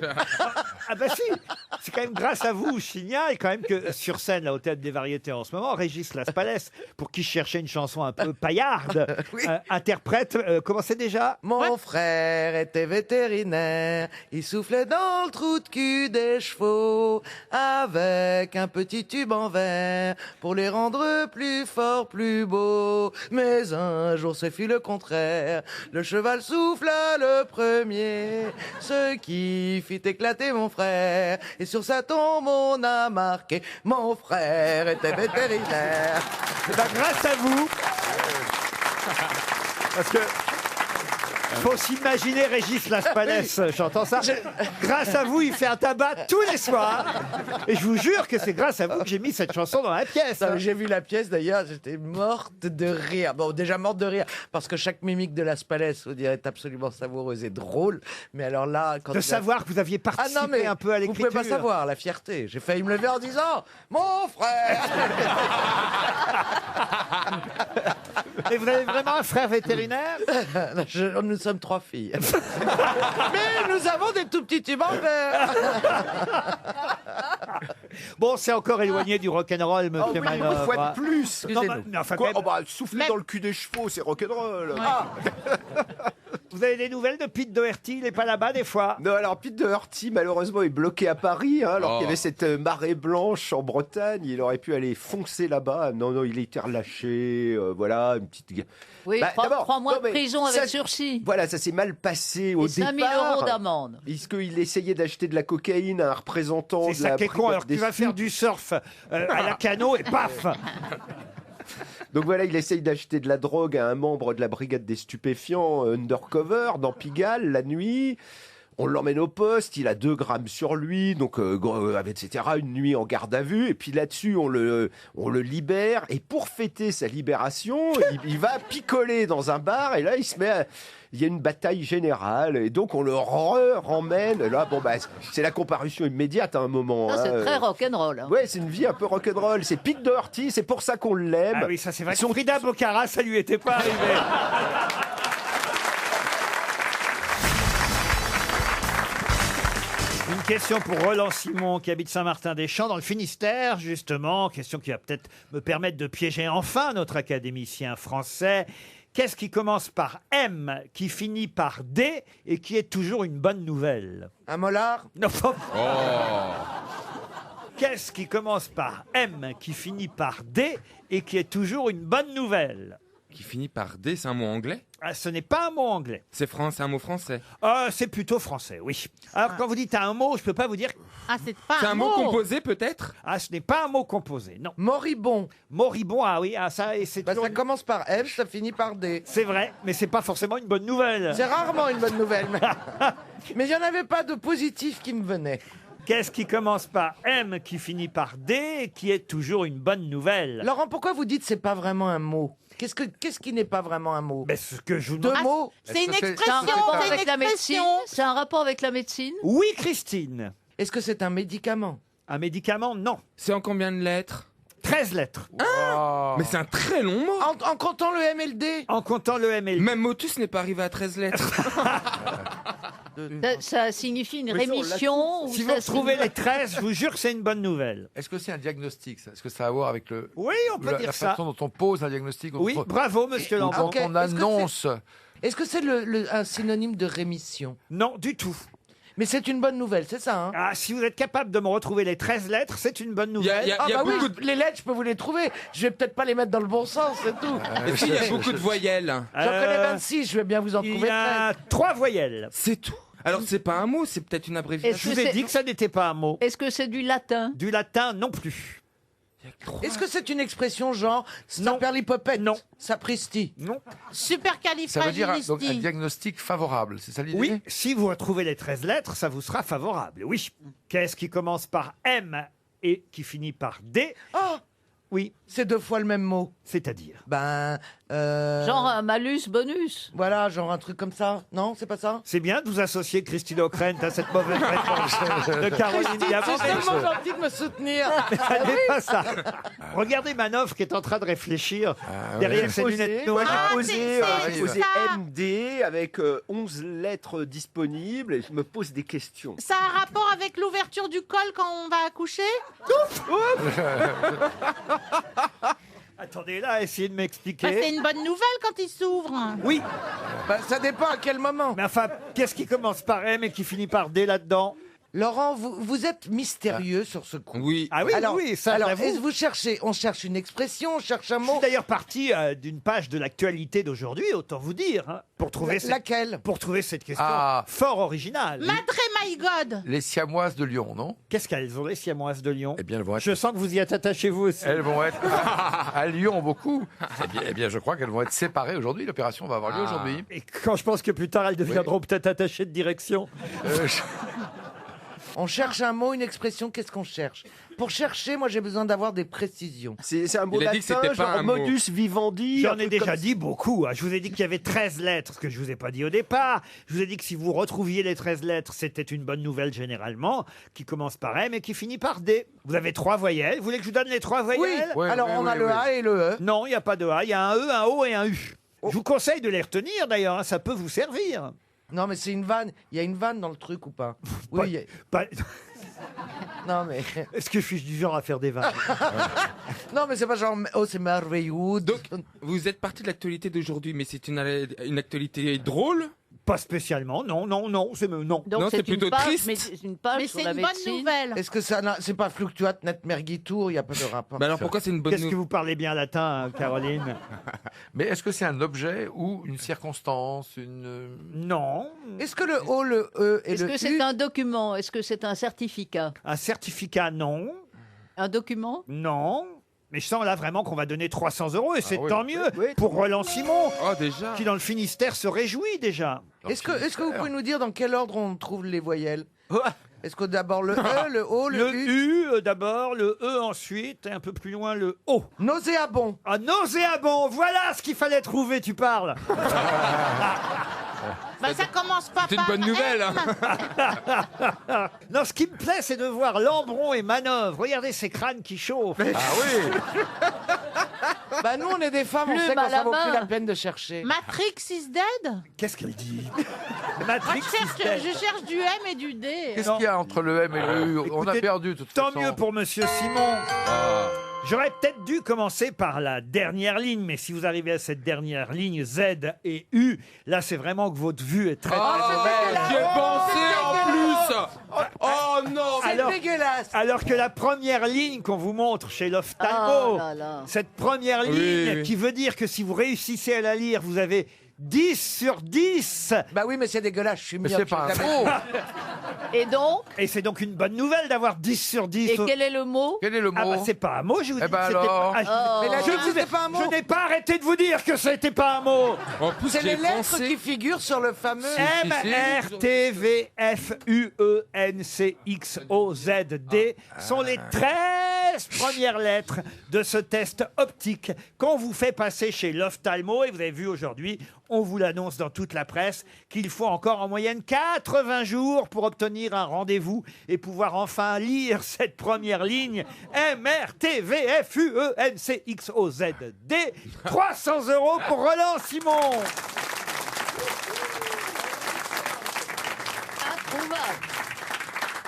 Ah bah si, c'est quand même grâce à vous, je signale quand même que sur scène, là, au Théâtre des Variétés en ce moment, Régis Laspalès, pour qui je cherchais une chanson un peu paillarde, interprète, comment c'est déjà? Mon frère était vétérinaire, il soufflait dans le trou de cul des chevaux avec un petit tube en verre pour les rendre plus forts, plus beaux. Mais un jour ce fut le contraire, le cheval souffla le premier, ce qui fit éclater mon frère. Et sur sa tombe on a marqué mon frère était vétérinaire. Eh ben, grâce à vous. Parce que faut s'imaginer Régis Laspalès, j'entends ça. Grâce à vous, il fait un tabac tous les soirs. Et je vous jure que c'est grâce à vous que j'ai mis cette chanson dans la pièce. Non, mais j'ai vu la pièce d'ailleurs, j'étais morte de rire. Bon, déjà morte de rire, parce que chaque mimique de Laspalès, on dirait, est absolument savoureuse et drôle. Mais alors là, quand De savoir que vous aviez participé un peu à vous l'écriture. pouvez pas savoir, la fierté. J'ai failli me lever en disant « Mon frère !» Et vous avez vraiment un frère vétérinaire? Nous sommes 3 filles. Mais nous avons des tout petits tubes en verre. Bon, c'est encore éloigné du rock'n'roll, Oh monsieur oui, Manoff. il faut être plus. Non, mais enfin, Quoi, quand même, oh bah, souffler dans le cul des chevaux, c'est rock'n'roll. vous avez des nouvelles de Pete Doherty? Il n'est pas là-bas des fois? Non, alors Pete Doherty, malheureusement, est bloqué à Paris, hein, alors qu'il y avait cette marée blanche en Bretagne. Il aurait pu aller foncer là-bas. Non, non, il a été relâché. Voilà, une petite. Oui, Bah, d'abord, 3 mois non, de mais prison ça- avec sursis. Voilà, ça s'est mal passé au Et 5 départ. 000 € d'amende. Puisqu'il essayait d'acheter de la cocaïne à un représentant C'est de ça la qui est con, brigade alors que tu des vas faire du surf à la cano et paf. Donc voilà, il essaye d'acheter de la drogue à un membre de la brigade des stupéfiants undercover dans Pigalle la nuit. On l'emmène au poste, il a 2 grammes sur lui, donc etc. Une nuit en garde à vue, et puis là-dessus on le libère. Et pour fêter sa libération, il va picoler dans un bar, et là il y a une bataille générale, et donc on le ramène. Là, bon bah c'est la comparution immédiate à un moment. Ça, c'est hein. très rock'n'roll. Hein. Ouais, c'est une vie un peu rock'n'roll. C'est Pete Doherty, c'est pour ça qu'on l'aime. Ah oui, ça c'est vrai. Frida Bocara, ça lui était pas arrivé. Une question pour Roland Simon qui habite Saint-Martin-des-Champs dans le Finistère, justement. Question qui va peut-être me permettre de piéger enfin notre académicien français. Qu'est-ce qui commence par M, qui finit par D et qui est toujours une bonne nouvelle? Un molar? Non, pas... Qu'est-ce qui commence par M, qui finit par D et qui est toujours une bonne nouvelle? Qui finit par D, c'est un mot anglais? Ah, ce n'est pas un mot anglais. C'est un mot français. C'est plutôt français, oui. Alors, quand vous dites un mot, je ne peux pas vous dire... Ah, c'est pas C'est un mot composé, peut-être? Ah, ce n'est pas un mot composé, non. Moribond. Moribond, ah oui, ah, ça, et c'est Bah, toujours... ça commence par M, ça finit par D. C'est vrai, mais c'est pas forcément une bonne nouvelle. C'est rarement une bonne nouvelle. Mais il n'y en avait pas de positif qui me venait. Qu'est-ce qui commence par M, qui finit par D, et qui est toujours une bonne nouvelle? Laurent, pourquoi vous dites c'est pas vraiment un mot? Qu'est-ce qui n'est pas vraiment un mot? Ben, ce que je vous 2 demande... mots? C'est une C'est un expression, rapport c'est une avec la médecine? expression. C'est un rapport avec la médecine? Oui, Christine. Est-ce que c'est un médicament? Un médicament, non. C'est en combien de lettres? 13 lettres. Mais c'est un très long mot. En comptant le M et le D? En comptant le M et le D. Même Motus n'est pas arrivé à 13 lettres. Ça signifie une Mais ça, on l'a rémission? ou Si ça vous trouvez les 13, je vous jure que c'est une bonne nouvelle. Est-ce que c'est un diagnostic ça? Est-ce que ça a à voir avec le, Oui, on peut la dire ça. façon dont on pose un diagnostic? Oui, bravo, monsieur Dont Lambron. Ok, on est-ce que annonce. Est-ce que c'est un synonyme de rémission? Non, du tout. Mais c'est une bonne nouvelle, c'est ça, hein? Ah, si vous êtes capable de me retrouver les 13 lettres, c'est une bonne nouvelle. Il y a Ah bah oui, beaucoup de... les lettres, je peux vous les trouver. Je vais peut-être pas les mettre dans le bon sens, c'est tout. Et puis, il y a beaucoup de voyelles. J'en connais 26, je vais bien vous en Il trouver y a 13. 3 voyelles. C'est tout. Alors, c'est pas un mot, c'est peut-être une Je abréviation. vous ai dit que ça n'était pas un mot. Est-ce que c'est du latin? Du latin, non plus. Est-ce que c'est une expression genre saperlipopette? Non. Sapristi? Non. Ça veut dire donc un Supercalifragilistique. diagnostic favorable, c'est ça l'idée? Oui, si vous retrouvez les 13 lettres, ça vous sera favorable. Oui. Qu'est-ce qui commence par M et qui finit par D Oh, Oui. C'est 2 fois le même mot. C'est-à-dire? Genre un malus bonus. Voilà, genre un truc comme ça. Non, c'est pas ça? C'est bien de vous associer, Christine O'Krent, à cette mauvaise réponse de Caroline Diamant. C'est tellement gentil de me soutenir. Ça n'est pas ça. Regardez Manoff qui est en train de réfléchir derrière ses lunettes noires. J'ai posé MD avec 11 lettres disponibles et je me pose des questions. Ça a un rapport avec l'ouverture du col quand on va accoucher? Attendez là, essayez de m'expliquer. C'est une bonne nouvelle quand il s'ouvre. Oui. Ça dépend à quel moment. Mais enfin, qu'est-ce qui commence par M et qui finit par D là-dedans? Laurent, vous êtes mystérieux sur ce coup. Oui. Ah oui, alors, oui, ça alors, j'avoue. est-ce que vous cherchez, on cherche une expression, on cherche un Je mot? suis d'ailleurs parti d'une page de l'actualité d'aujourd'hui, autant vous dire, hein, pour trouver laquelle? Pour trouver cette question Ah. fort originale. Madre my God. Les siamoises de Lyon, non? Qu'est-ce qu'elles ont, les siamoises de Lyon? Eh bien, elles vont être... Je sens que vous y êtes attaché vous aussi. Elles vont être à Lyon beaucoup. Eh bien, je crois qu'elles vont être séparées aujourd'hui. L'opération va avoir lieu aujourd'hui. Et quand je pense que plus tard elles deviendront peut-être attachées de direction. On cherche un mot, une expression, qu'est-ce qu'on cherche? Pour chercher, moi j'ai besoin d'avoir des précisions. C'est un mot Il a dit que latin, c'était pas genre un mot. modus vivendi. J'en un ai truc déjà comme dit beaucoup. Hein. Je vous ai dit qu'il y avait 13 lettres, ce que je vous ai pas dit au départ. Je vous ai dit que si vous retrouviez les 13 lettres, c'était une bonne nouvelle généralement, qui commence par M et qui finit par D. Vous avez 3 voyelles. Vous voulez que je vous donne les 3 voyelles? Oui, alors on a le A et le E. Non, il n'y a pas de A. Il y a un E, un O et un U. Je vous conseille de les retenir d'ailleurs, hein, ça peut vous servir. Non, mais c'est une vanne. Il y a une vanne dans le truc ou pas? Oui, il y a- Pas- Non, mais. Est-ce que je suis du genre à faire des vannes? Non, mais c'est pas genre. Oh, c'est merveilleux. Donc, vous êtes parti de l'actualité d'aujourd'hui, mais c'est une actualité drôle? Pas spécialement, non, non, non, c'est non. Donc Non, c'est c'est plutôt une page, triste. mais c'est une page Mais sur c'est la une bonne médecine. nouvelle. Est-ce que ça. C'est pas fluctuat net mergitur? Il n'y a pas de rapport. Mais alors pourquoi c'est une bonne Qu'est-ce que nouvelle? vous parlez bien latin, hein, Caroline? Mais est-ce que c'est un objet ou une circonstance, Non. Est-ce que le O, le E et Est-ce le que U. c'est un document? Est-ce que c'est un certificat? Un certificat, non. Un document? Non. Mais je sens là vraiment qu'on va donner 300 € et c'est oui. tant mieux Oui. pour Roland Simon, Oh, déjà. qui dans le Finistère se réjouit déjà. Est-ce que vous pouvez nous dire dans quel ordre on trouve les voyelles? Est-ce que d'abord le E, le O, Le le U? U d'abord, le E ensuite, et un peu plus loin le O. Nauséabond. Ah, nauséabond, voilà ce qu'il fallait trouver, tu parles. Bah, ça commence pas C'est une par bonne nouvelle, M. hein. Non, ce qui me plaît, c'est de voir Lambron et Manœuvre. Regardez ces crânes qui chauffent. Ah oui. Bah, nous, on est des femmes, on Plume sait à que la ça vaut main. plus la peine de chercher. Matrix is dead. Qu'est-ce qu'elle dit? Moi, Matrix je cherche du M et du D. Qu'est-ce qu'il y a entre le M et le U? On a Écoutez, perdu de toute Tant façon. mieux pour Monsieur Simon. J'aurais peut-être dû commencer par la dernière ligne, mais si vous arrivez à cette dernière ligne, Z et U, là c'est vraiment que votre vue est très très mauvaise. J'y ai pensé en plus. Oh non. C'est Alors- dégueulasse. Alors que la première ligne qu'on vous montre chez l'ophtalmo, Oh là là. cette première Oui, ligne oui. qui veut dire que si vous réussissez à la lire, vous avez 10 sur 10. Bah oui, mais c'est dégueulasse, je suis Mais myope, c'est pas un j'ai jamais- faux. Et donc? Et c'est donc une bonne nouvelle d'avoir 10 sur 10. Et quel est le mot? Quel est le Ah mot? bah c'est pas un mot, je vous Eh dis ben que c'était alors. pas... Oh. Mais la Je ligne, vous ai- c'était pas un mot. Je n'ai pas arrêté de vous dire que ça n'était pas un mot. En plus, C'est j'ai les lettres pensé. qui figurent sur le fameux. M-R-T-V-F-U-E-N-C-X-O-Z-D sont les 13 premières lettres de ce test optique qu'on vous fait passer chez l'ophtalmo. Et vous avez vu aujourd'hui, on vous l'annonce dans toute la presse, qu'il faut encore en moyenne 80 jours pour obtenir un rendez-vous et pouvoir enfin lire cette première ligne. M-R-T-V-F-U-E-N-C-X-O-Z-D. 300 € pour Roland Simon. Introuvable.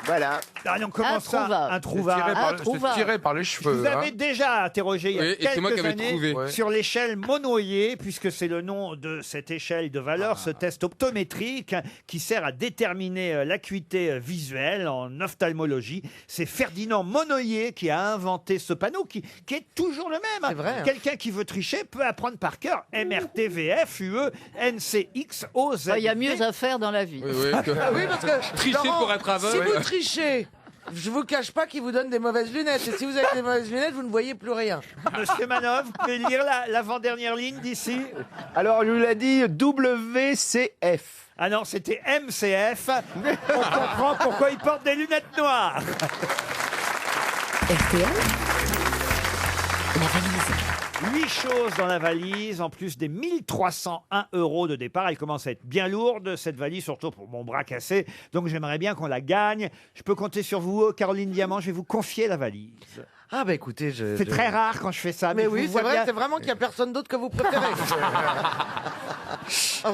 Voilà. Allez, on commence ça. Introuvable. Introuvable. C'est tiré par les Je cheveux. vous avais hein. déjà interrogé il y a Oui, et c'est moi qui quelques avais années trouvé. Ouais. sur l'échelle Monnoyer, puisque c'est le nom de cette échelle de valeur, ce test optométrique qui sert à déterminer l'acuité visuelle en ophtalmologie. C'est Ferdinand Monnoyer qui a inventé ce panneau qui est toujours le même. C'est vrai, hein. Quelqu'un qui veut tricher peut apprendre par cœur MRTVFUE-NCXOZ. Il y a mieux à faire dans la vie. Oui, oui, que- Ah oui, parce que. Tricher Laurent, pour être aveugle. Si Oui. vous trichez, je vous cache pas qu'il vous donne des mauvaises lunettes. Et si vous avez des mauvaises lunettes, vous ne voyez plus rien. Monsieur Manoff, vous pouvez lire l'avant-dernière ligne d'ici? Alors, il a dit WCF. Ah non, c'était MCF. On comprend pourquoi il porte des lunettes noires. RTL, 8 choses dans la valise, en plus des 1301 € de départ. Elle commence à être bien lourde, cette valise, surtout pour mon bras cassé. Donc j'aimerais bien qu'on la gagne. Je peux compter sur vous, Caroline Diamant, je vais vous confier la valise. Ah bah écoutez, C'est très rare quand je fais ça. Mais je oui, vous c'est vois vrai, bien- c'est vraiment qu'il n'y a personne d'autre que vous préférez.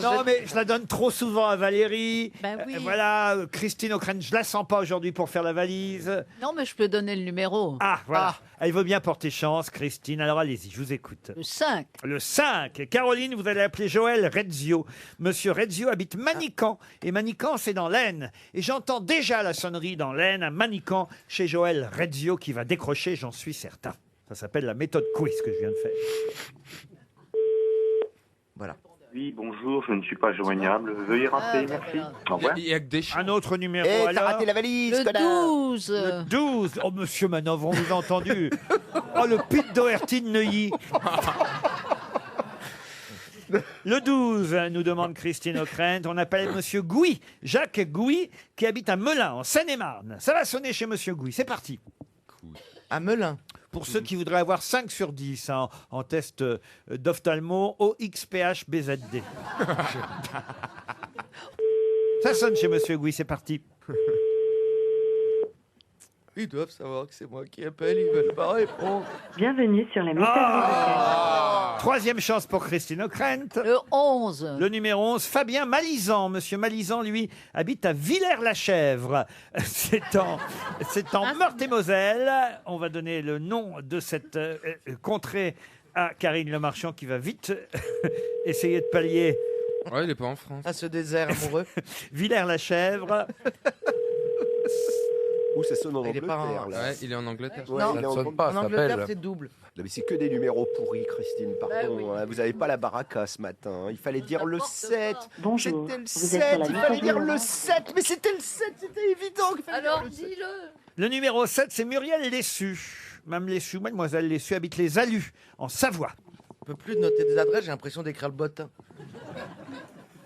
Non, mais je la donne trop souvent à Valérie. oui. Voilà, Christine O'Krent, je la sens pas aujourd'hui pour faire la valise. Non, mais je peux donner le numéro. Ah, voilà. Elle veut bien porter chance, Christine. Alors allez-y, je vous écoute. Le 5. Le 5. Caroline, vous allez appeler Joël Rezio. Monsieur Rezio habite Manican. Et Manican, c'est dans l'Aisne. Et j'entends déjà la sonnerie dans l'Aisne, à Manican, chez Joël Rezio, qui va décrocher, j'en suis certain. Ça s'appelle la méthode quiz que je viens de faire. Voilà. Oui, bonjour, je ne suis pas joignable. Veuillez rappeler, merci. Au revoir. Un autre numéro Eh, t'as alors. raté la valise, Le connard. 12. Le 12. Oh, monsieur Manœuvre, on vous a entendu. Oh, le Pete Doherty de Neuilly. Le 12, nous demande Christine O'Krent. On appelle monsieur Gouy, Jacques Gouy, qui habite à Melun, en Seine-et-Marne. Ça va sonner chez monsieur Gouy. C'est parti. À Melun. Pour ceux qui voudraient avoir 5 sur 10 en test d'ophtalmo OXPH-BZD. Ça sonne chez monsieur Gouy, c'est parti. Ils doivent savoir que c'est moi qui appelle, ils veulent pas répondre. Bienvenue sur la messagerie. Troisième chance pour Christine O'Krent. Le 11. Le numéro 11, Fabien Malizan. Monsieur Malizan, lui, habite à Villers-la-Chèvre. C'est en Meurthe-et-Moselle. On va donner le nom de cette contrée à Karine Le Marchand, qui va vite essayer de pallier. Ouais, il est pas en France. À ce désert amoureux. Villers-la-Chèvre. Ouh, ça sonne en Il est pas Angleterre, en- là. Ouais, il est en Angleterre. Ouais, Non, il est ça en sonne pas, ça Angleterre, s'appelle. C'est double. Non, mais c'est que des numéros pourris, Christine, pardon. oui. Hein. Vous n'avez pas la baraka ce matin. Il fallait dire le n'importe 7. quoi. Bonjour. C'était le Vous êtes 7. sur la Il fallait messagerie dire le Orange. 7. Mais c'était le 7. C'était évident qu'il fallait Alors, dire le 7. dis-le. Le numéro 7, c'est Muriel Lessu. Mme Lessu, mademoiselle Lessu, habite les Alus, en Savoie. On peut plus noter des adresses, j'ai l'impression d'écrire le bottin.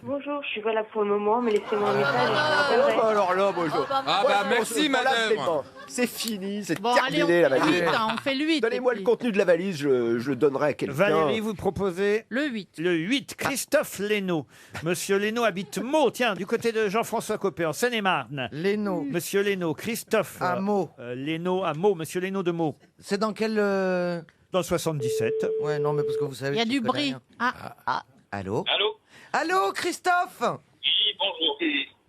Bonjour, je suis pas là pour le moment, mais laissez-moi un message et je vous Oh, rappellerai. bah alors là, moi, je... Ah bah on merci, se balade, madame. c'est bon. C'est fini, c'est Bon, allez, on terminé la fait valise. 8, on fait le 8. Donnez-moi le contenu de la valise, je le donnerai à quelqu'un. Valérie, vous proposez Le 8. le 8, Christophe Lénaud. Monsieur Lénaud habite Meaux, tiens, du côté de Jean-François Copé, en Seine-et-Marne. Lénaud. Monsieur Lénaud, Christophe À Meaux. Lénaud à Meaux, monsieur Lénaud de Meaux, C'est dans quel... dans le 77. Ouais, non, mais parce que vous savez... Il y a je du connais bruit. rien. Ah, Allô Allô? Allô, Christophe? Oui, bonjour.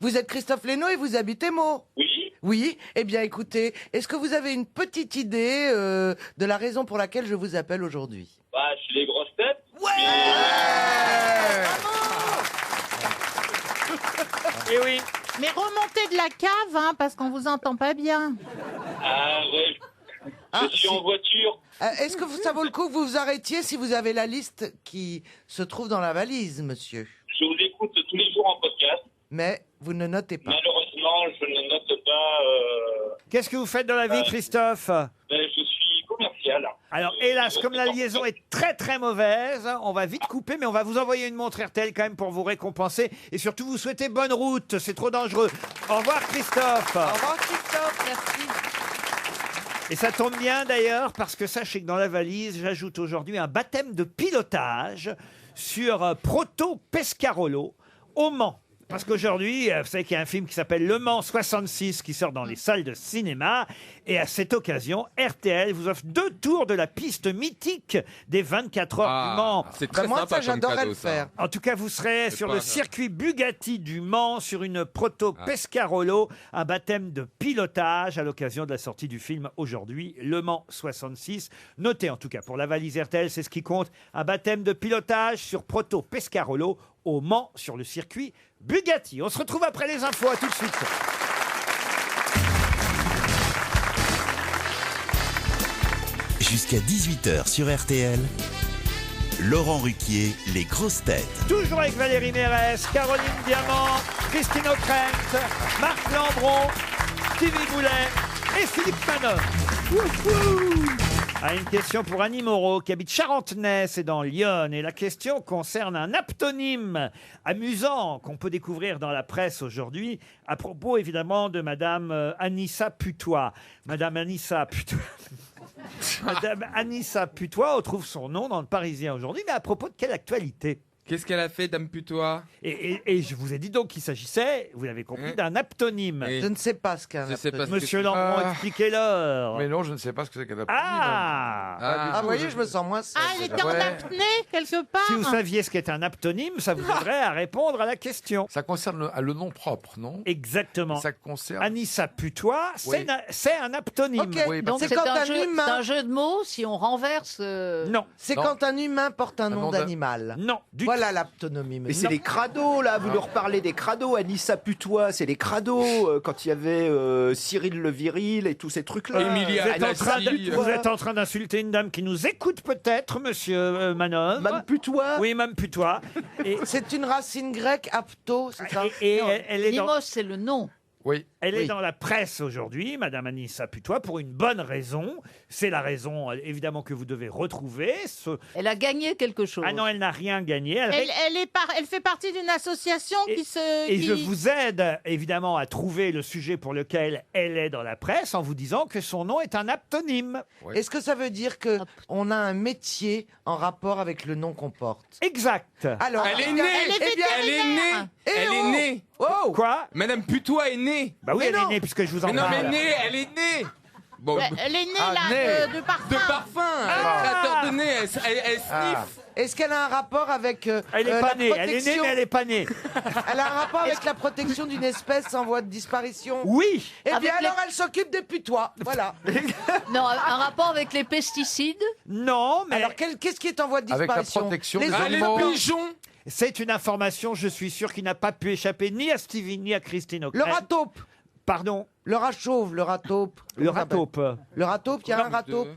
Vous êtes Christophe Lénaud et vous habitez Meaux? Oui? Oui, eh bien écoutez, est-ce que vous avez une petite idée de la raison pour laquelle je vous appelle aujourd'hui? Bah, c'est les grosses têtes. Et oui, mais remontez de la cave, hein, parce qu'on vous entend pas bien. Ah, ouais. Ah, Je suis en voiture. Est-ce que ça vaut le coup que vous vous arrêtiez si vous avez la liste qui se trouve dans la valise, monsieur? Je vous écoute tous les jours en podcast. Mais vous ne notez pas. Malheureusement, je ne note pas. qu'est-ce que vous faites dans la vie, Christophe? Je suis commercial. Alors, hélas, comme la liaison est très très mauvaise, on va vite couper, mais on va vous envoyer une montre RTL quand même pour vous récompenser et surtout vous souhaiter bonne route. C'est trop dangereux. Au revoir, Christophe. Au revoir, Christophe, merci. Et ça tombe bien d'ailleurs, parce que sachez que dans la valise, j'ajoute aujourd'hui un baptême de pilotage sur Proto Pescarolo au Mans. Parce qu'aujourd'hui, vous savez qu'il y a un film qui s'appelle Le Mans 66 qui sort dans les salles de cinéma. Et à cette occasion, RTL vous offre 2 tours de la piste mythique des 24 heures du Mans. C'est très moi, sympa ça, comme j'adorerais cadeau, le ça. faire. En tout cas, vous serez sur pas le ça. circuit Bugatti du Mans sur une Proto Pescarolo, un baptême de pilotage à l'occasion de la sortie du film aujourd'hui, Le Mans 66. Notez en tout cas pour la valise RTL, c'est ce qui compte, un baptême de pilotage sur Proto Pescarolo au Mans sur le circuit Bugatti. On se retrouve après les infos, à tout de suite. Jusqu'à 18h sur RTL, Laurent Ruquier, les grosses têtes. Toujours avec Valérie Mérès, Caroline Diamant, Christine O'Krent, Marc Lambron, Stevie Boulet et Philippe Manon. Ah, une question pour Annie Moreau qui habite Charentenay, c'est dans l'Yonne. Et la question concerne un aptonyme amusant qu'on peut découvrir dans la presse aujourd'hui à propos évidemment de Madame Anissa Putois. Madame Anissa Putois. Madame Anissa Putois retrouve son nom dans le Parisien aujourd'hui, mais à propos de quelle actualité? Qu'est-ce qu'elle a fait, Dame Putois? Et je vous ai dit donc qu'il s'agissait, vous l'avez compris, d'un aptonyme. Je ne sais pas ce qu'un Je sais pas ce que Monsieur c'est. Lambron, expliquez-leur. Mais non, je ne sais pas ce que c'est qu'un aponyme. Ah, vous voyez, je me sens moins seul. Ah, il était en apnée, quelque part. Si vous saviez ce qu'est un aptonyme, ça vous aiderait à répondre à la question. Ça concerne le nom propre, non? Exactement. Ça concerne. Anissa Putois, Oui. c'est un aptonyme. Ok, Oui, Donc c'est c'est quand un un jeu, humain- c'est un jeu de mots si on renverse. Non, C'est Non. quand un humain porte un nom nom d'un- d'animal. non, du Voilà l'aptonomie, Mais monsieur. c'est les crados, là, vous nous reparlez des crados, Anissa Putois, c'est les crados, quand il y avait Cyril le Viril et tous ces trucs-là. Emilia Vous êtes en train Anassi. vous êtes en train d'insulter une dame qui nous écoute peut-être, monsieur Manœuvre. Mme Putois. Oui, Mme Putois. Et, C'est une racine grecque, apto, c'est ça et elle est dans... Limos, c'est le nom. Oui. Elle est Oui. dans la presse aujourd'hui, Madame Anissa Putois, pour une bonne raison. C'est la raison, évidemment, que vous devez retrouver. Elle a gagné quelque chose. Ah non, elle n'a rien gagné. Elle fait partie d'une association qui se... Et qui- je vous aide, évidemment, à trouver le sujet pour lequel elle est dans la presse en vous disant que son nom est un aptonyme. Est-ce que ça veut dire que on a un métier en rapport avec le nom qu'on porte? Exact. Alors, Elle est née. eh bien, Elle est née. Elle est née. Oh, Quoi? Madame Putois est née. Bah oui, Mais elle non. est née, puisque je vous en Mais non, parle. mais née, elle est née. Bon, Ouais, elle est née, Ah, là, née. de parfum. de parfum. Créateur de nez, elle sniffe. est-ce qu'elle a un rapport avec Elle est pas la née. Elle est née, protection mais elle est pas née. Elle a un rapport avec la protection d'une espèce en voie de disparition? Oui. Eh Avec bien, les- alors elle s'occupe des putois. Voilà. Non, un rapport avec les pesticides. Non, mais Alors, qu'est-ce qui est en voie de Avec la disparition? protection Les des Ah, les animaux. pigeons. c'est une information, je suis sûr, qui n'a pas pu échapper ni à Stevie ni à Christine Le O'Krent. rat-taupe. Pardon. Le rat chauve, le rat-taupe. Le rat-taupe. Le rat-taupe, il y a un rat-taupe.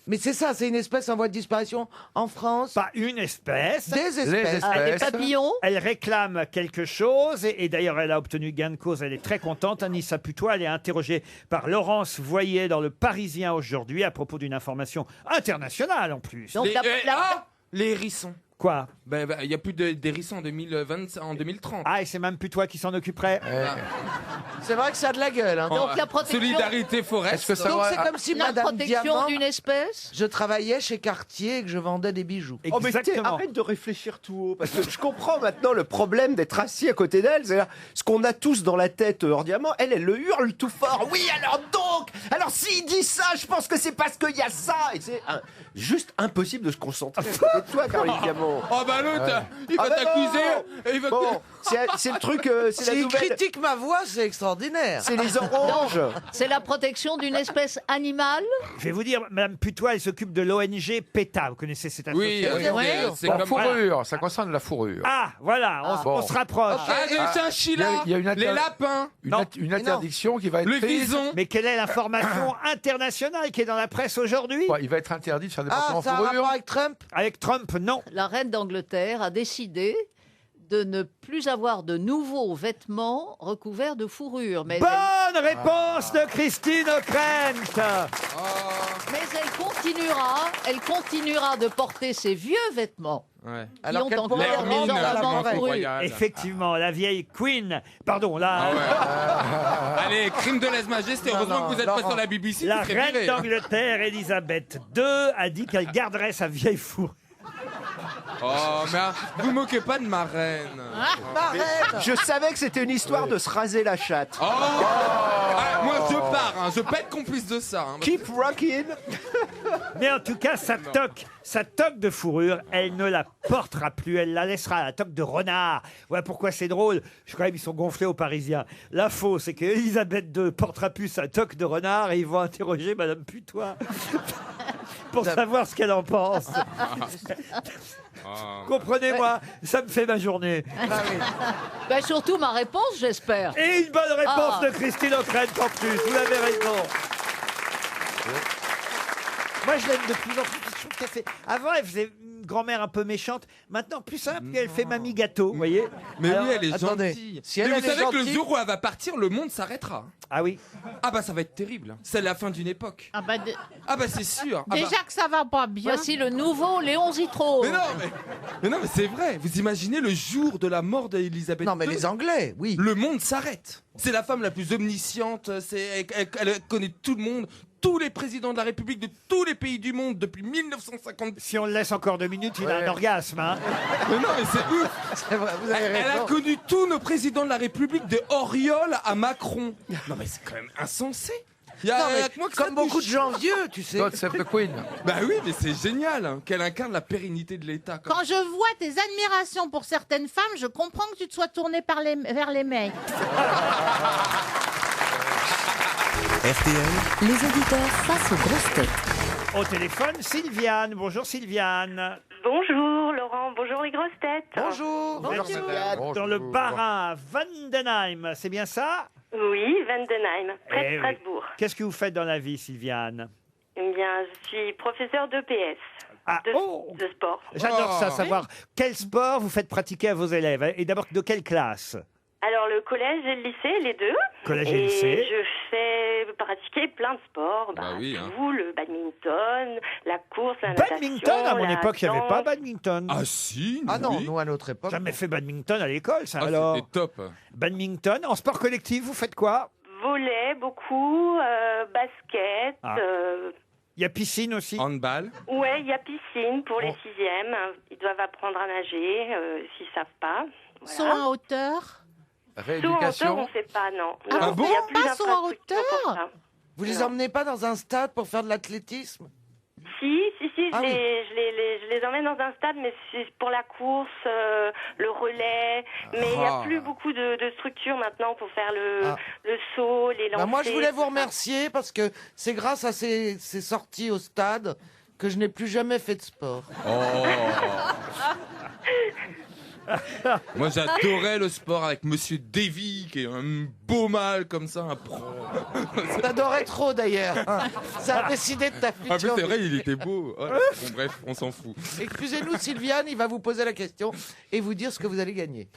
Mais c'est ça, c'est une espèce en voie de disparition en France. Pas une espèce. Des espèces. Ah, des papillons. Elle réclame quelque chose et d'ailleurs elle a obtenu gain de cause, elle est très contente. Anissa Putois, elle est interrogée par Laurence Voyer dans le Parisien aujourd'hui à propos d'une information internationale en plus. Donc Les, les hérissons. Quoi? Ben, il n'y a plus d'hérissons en 2030. Ah, et c'est même Putois qui s'en occuperait. C'est vrai que ça a de la gueule. Hein. Donc la protection. Solidarité foreste. Est-ce que ça Donc va- c'est comme si La Madame protection Diamant, d'une espèce. je travaillais chez Cartier et que je vendais des bijoux. Oh, mais Exactement. arrête de réfléchir tout haut, parce que je comprends maintenant le problème d'être assis à côté d'elle. C'est ce qu'on a tous dans la tête hors diamant. Elle le hurle tout fort. Oui, alors donc, alors s'il dit ça, je pense que c'est parce qu'il y a ça. Et c'est juste impossible de se concentrer à côté de toi, Caroline Diamant. Oh bah l'autre, il va Ah, bah t'accuser. non. Il va Bon, c'est le truc, c'est la S'il nouvelle. critique ma voix, c'est extraordinaire. C'est les oranges. C'est la protection d'une espèce animale. Je vais vous dire, Madame Putois, elle s'occupe de l'ONG PETA. Vous connaissez cette Oui, association? c'est La comme fourrure, ça concerne la fourrure. Ah, voilà, on, Bon. on se rapproche. Ah, c'est un chila. Il y a une Les lapins. Une interdiction qui va être Le prise. vison. Mais quelle est l'information internationale qui est dans la presse aujourd'hui? Ouais, il va être interdit de faire des porteurs Ah, en ça a un fourrure. rapport avec Trump? Avec Trump, non. La reine d'Angleterre a décidé de ne plus avoir de nouveaux vêtements recouverts de fourrure. Mais Bonne réponse de Christine O'Krent. mais elle continuera de porter ses vieux vêtements. Ouais. Qui Alors ont qu'elle encore pourrait L'hermine, rendre énormément la de forêt. fourrure. royale. Effectivement, la vieille Queen. Pardon, Ah la, ouais. Allez, crime de lèse-majesté. Heureusement que vous êtes pas sur la BBC. la vous serez reine viré, hein. d'Angleterre, Elisabeth II, a dit qu'elle garderait sa vieille fourrure. Oh, mais vous moquez pas de ma reine. Je savais que c'était une histoire de se raser la chatte. Oh, ah, moi je pars, hein. Je peux être complice de ça. Hein. Keep rocking. Mais en tout cas, sa toque de fourrure, elle ne la portera plus. Elle la laissera, la toque de renard. Voilà pourquoi c'est drôle. Je crois qu'ils sont gonflés aux Parisiens. L'info, c'est qu'Elisabeth II portera plus sa toque de renard et ils vont interroger Madame Putois pour savoir ce qu'elle en pense. Comprenez-moi, ça me fait ma journée. Ben, surtout ma réponse, j'espère. Et une bonne réponse Ah. de Christine O'Krent en plus. Vous avez raison. Moi, je l'aime de plus en plus. Je trouve qu'elle fait... Avant, elle faisait une grand-mère un peu méchante. Maintenant, plus simple, elle fait mamie gâteau, vous voyez. Mais Alors, oui, elle est attendez. gentille. Si elle, mais elle vous est savez que le gentille- jour où elle va partir, le monde s'arrêtera. Ah oui. Ah bah ça va être terrible. C'est la fin d'une époque. Ah bah, Ah bah c'est sûr. Ah déjà bah- que ça va pas bien. Voici le nouveau Léon Zitrone. Mais non, mais c'est vrai. Vous imaginez le jour de la mort d'Elisabeth Non, mais II, les Anglais, oui. le monde s'arrête. C'est la femme la plus omnisciente. Elle connaît tout le monde. tous les présidents de la République de tous les pays du monde depuis 1950. Si on le laisse encore 2 minutes, il a un orgasme. Hein. Mais non, mais c'est ouf. C'est vrai, vous avez Elle a raison. connu tous nos présidents de la République, de Auriol à Macron. Non, mais c'est quand même insensé. Il y a, Non, mais que moi que ça comme beaucoup touche. de gens vieux, tu sais. God save the Queen. Bah oui, mais c'est génial hein, qu'elle incarne la pérennité de l'État. quoi. Quand je vois tes admirations pour certaines femmes, je comprends que tu te sois tourné vers les mecs. RTL, Les auditeurs face aux grosses têtes. Au téléphone, Sylviane. Bonjour Sylviane. Bonjour Laurent, bonjour les grosses têtes. Bonjour. Vous êtes Bonjour. dans le Bas-Rhin, Vandenheim, c'est bien ça? Oui, Vandenheim, près Eh de oui. Strasbourg. Qu'est-ce que vous faites dans la vie, Sylviane? Eh bien, je suis professeur d'EPS, Ah, de sport. J'adore ça, savoir quel sport vous faites pratiquer à vos élèves. Et d'abord, de quelle classe? Alors, le collège et le lycée, les deux. Collège et lycée. je fais pratiquer plein de sports. Bah oui, hein. Tout, le badminton, la course, la Badminton, natation, à mon la époque, il n'y avait pas danse. badminton. Ah si, Ah non, oui. nous à notre époque. Jamais fait badminton à l'école, ça. Ah, Alors, c'était top. badminton, en sport collectif, vous faites quoi? Volley, beaucoup, basket. Ah. Il y a piscine aussi? Handball. Ouais, il y a piscine pour Oh. les sixièmes. Ils doivent apprendre à nager s'ils savent pas. Voilà. Saut en hauteur. Saut en hauteur, Rééducation. on sait pas, non. Ah Non, bon, il y a plus pas saut en d'infrastructures pour hauteur ça. Vous les Non. emmenez pas dans un stade pour faire de l'athlétisme? Si, Ah oui. je les emmène dans un stade, mais c'est pour la course, le relais. Mais il n'y a Ah. plus beaucoup de structures maintenant pour faire le Ah. saut, les lancers. Bah, moi, je voulais vous tout ça. remercier parce que c'est grâce à ces sorties au stade que je n'ai plus jamais fait de sport. Oh. Moi j'adorais le sport avec Monsieur Davy qui est un beau mâle comme ça, un pro. T'adorais trop d'ailleurs. Ça a décidé de ta En plus future c'est vrai, vie. il était beau. Ouais. Bon, bref, on s'en fout. Excusez-nous, Sylviane, il va vous poser la question et vous dire ce que vous allez gagner.